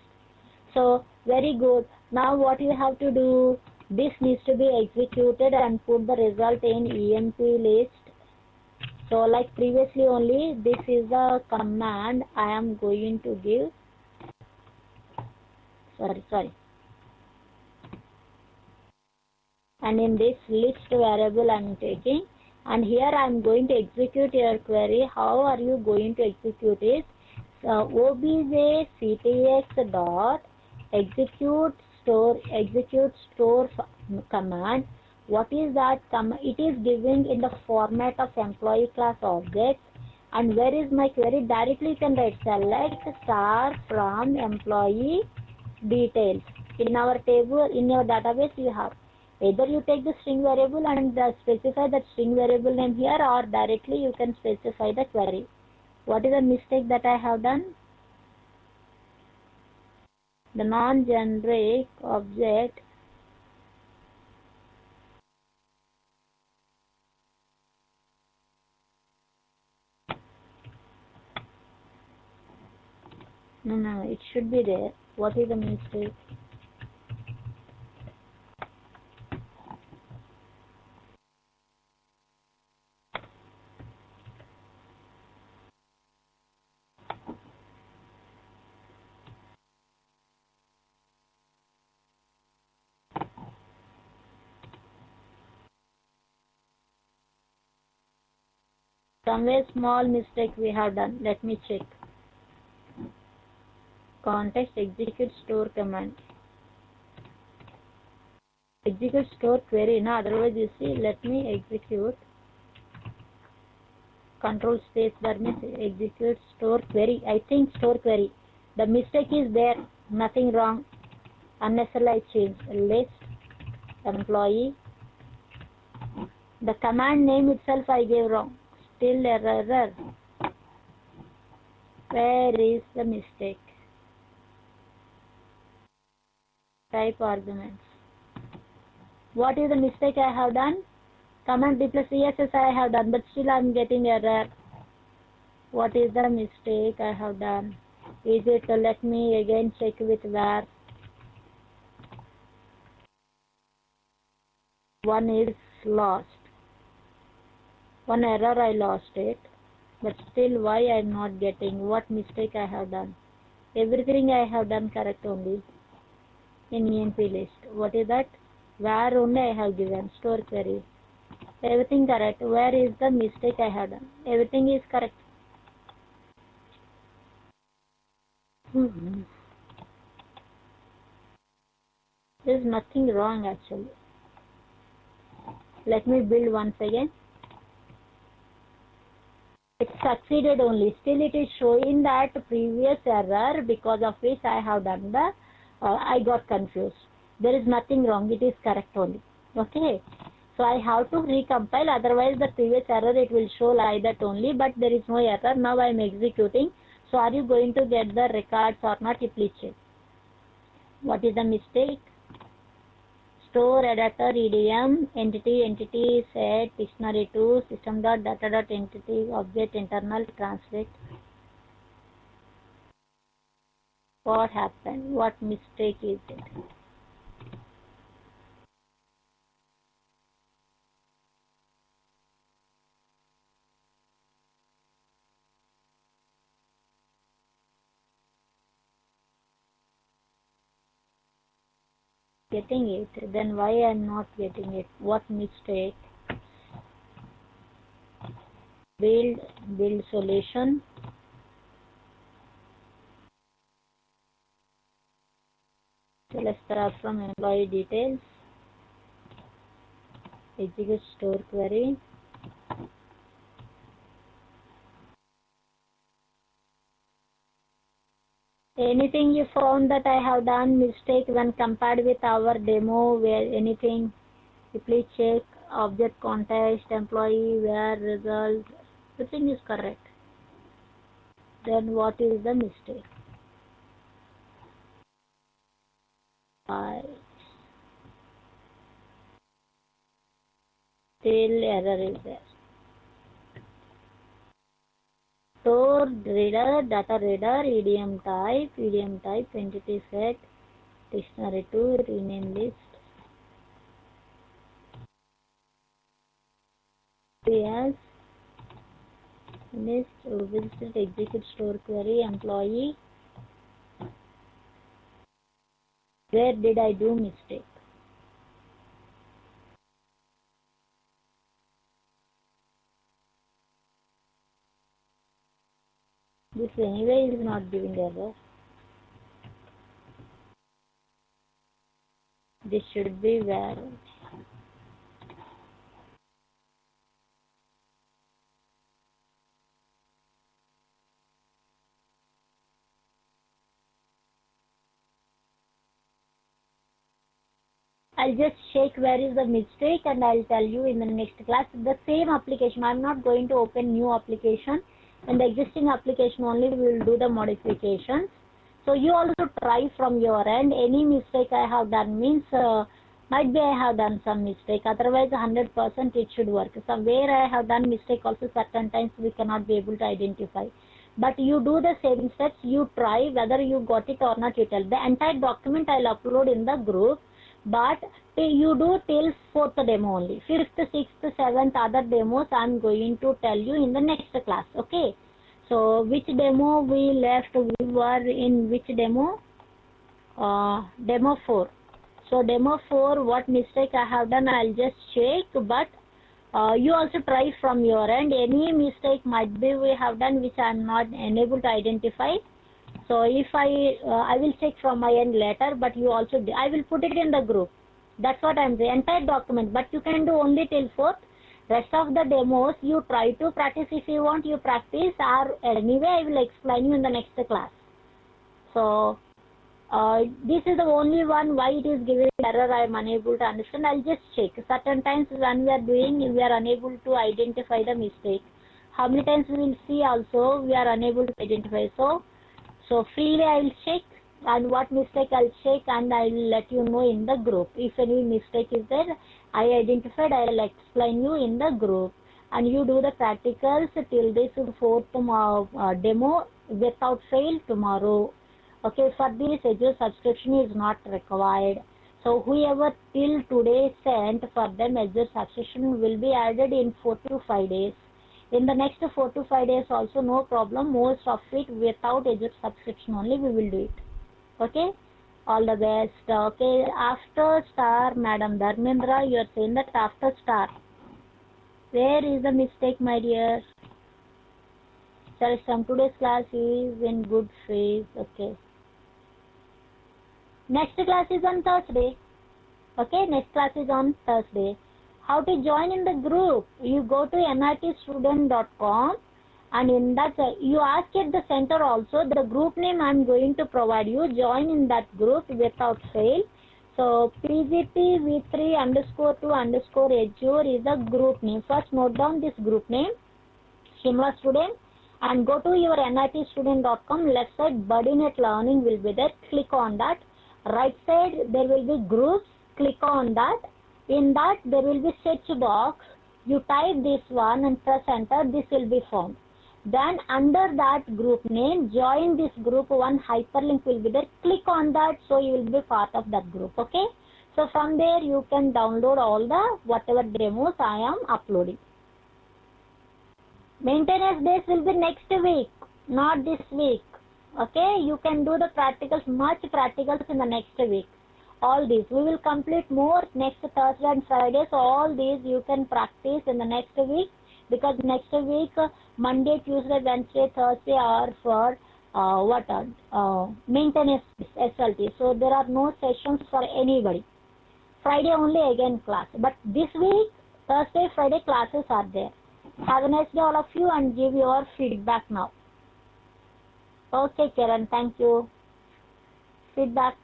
So very good. Now what you have to do, this needs to be executed and put the result in EMP list. So like previously only, this is the command I am going to give. Sorry. And in this list variable I am taking, and here I am going to execute your query. How are you going to execute it? So obj ctx dot execute store command. What is that command? It is giving in the format of employee class objects. And where is my query? Directly you can write select star from employee details. In our table, in your database, you have either you take the string variable and specify that string variable name here, or directly you can specify the query. What is the mistake that I have done? The non-generic object no, it should be there. What is the mistake? Somewhere small mistake we have done. Let me check. Context execute store command. Execute store query. No, otherwise you see, let me execute. Control space bar means execute store query. I think store query. The mistake is there. Nothing wrong. Unnecessarily change. List employee. The command name itself I gave wrong. Still error. Where is the mistake? Type arguments. What is the mistake I have done? Command D plus ESS I have done, but still I am getting error. What is the mistake I have done? Is it, let me again check with where. One is lost. One error I lost it, but still why I am not getting? What mistake I have done? Everything I have done correct only in EMP list. What is that? Where only I have given store query. Everything correct. Where is the mistake I have done? Everything is correct. There is nothing wrong actually. Let me build once again. It succeeded only. Still it is showing that previous error, because of which I have done the, I got confused. There is nothing wrong. It is correct only. Okay. So I have to recompile. Otherwise the previous error it will show like that only. But there is no error. Now I am executing. So are you going to get the records or not? Please check. What is the mistake? Store editor EDM entity set dictionary to system dot data dot entity object internal translate. What happened? What mistake is it? Getting it. Then why I'm not getting it? What mistake? Build solution. So let's start from employee details. Execute store query. Anything you found that I have done mistake when compared with our demo, where anything, you please check. Object context, employee, where, result, everything is correct. Then what is the mistake? Still error is there. Store reader, data reader, EDM type, entity set, dictionary to, rename list. Yes. List, visit, execute store query, employee. Where did I do mistake? This anyway is not giving error. This should be where. I'll just check where is the mistake and I'll tell you in the next class. The same application, I'm not going to open new application. In the existing application only we will do the modifications. So you also try from your end. Any mistake I have done means might be I have done some mistake. Otherwise 100% it should work. Somewhere I have done mistake also, certain times we cannot be able to identify. But you do the same steps. You try whether you got it or not. You tell. The entire document I'll upload in the group. But you do till 4th demo only. 5th, 6th, 7th other demos I'm going to tell you in the next class. Okay. So which demo we left? We were in which demo? Demo 4. So demo 4, what mistake I have done, I'll just check. But you also try from your end. Any mistake might be we have done which I'm not unable to identify. So if I will check from my end later, but you also, I will put it in the group. That's what I'm saying, entire document, but you can do only till 4th. Rest of the demos, you try to practice. If you want, you practice, or anyway, I will explain you in the next class. So, this is the only one why it is giving error I am unable to understand. I'll just check. Certain times when we are doing, we are unable to identify the mistake. How many times we will see also, we are unable to identify. So freely I will check, and what mistake I'll check, and I will let you know in the group. If any mistake is there, I identified, I will explain you in the group. And you do the practicals till this 4th demo without fail tomorrow. Okay, for this AZURE subscription is not required. So whoever till today sent, for them AZURE subscription will be added in 4 to 5 days. In the next 4 to 5 days also, no problem. Most of it without AZURE subscription only we will do it. Okay? All the best. Okay, after star, Madam Dharmendra, you are saying that after star. Where is the mistake, my dear? Sir, some today's class is in good phase. Okay. Next class is on Thursday. Okay, next class is on Thursday. How to join in the group? You go to nitstudent.com, and in that you ask at the center also the group name I'm going to provide you. Join in that group without fail. So PGPV3 _2 AZURE is the group name. First note down this group name, Shimla student, and go to your nitstudent.com. Left side BuddyNet Learning will be there. Click on that. Right side there will be groups. Click on that. In that there will be search box. You type this one and press enter. This will be found. Then under that group name, join this group, one hyperlink will be there. Click on that, so you will be part of that group. Okay. So from there you can download all the whatever demos I am uploading. Maintenance days will be next week, not this week. Okay. You can do the practicals, much practicals in the next week. all these. We will complete more next Thursday and Friday. So all these you can practice in the next week, because next week Monday, Tuesday, Wednesday, Thursday are for maintenance SLT. So there are no sessions for anybody. Friday only again class. But this week, Thursday, Friday classes are there. Have a nice day all of you, and give your feedback now. Okay, Kiran, thank you. Feedback.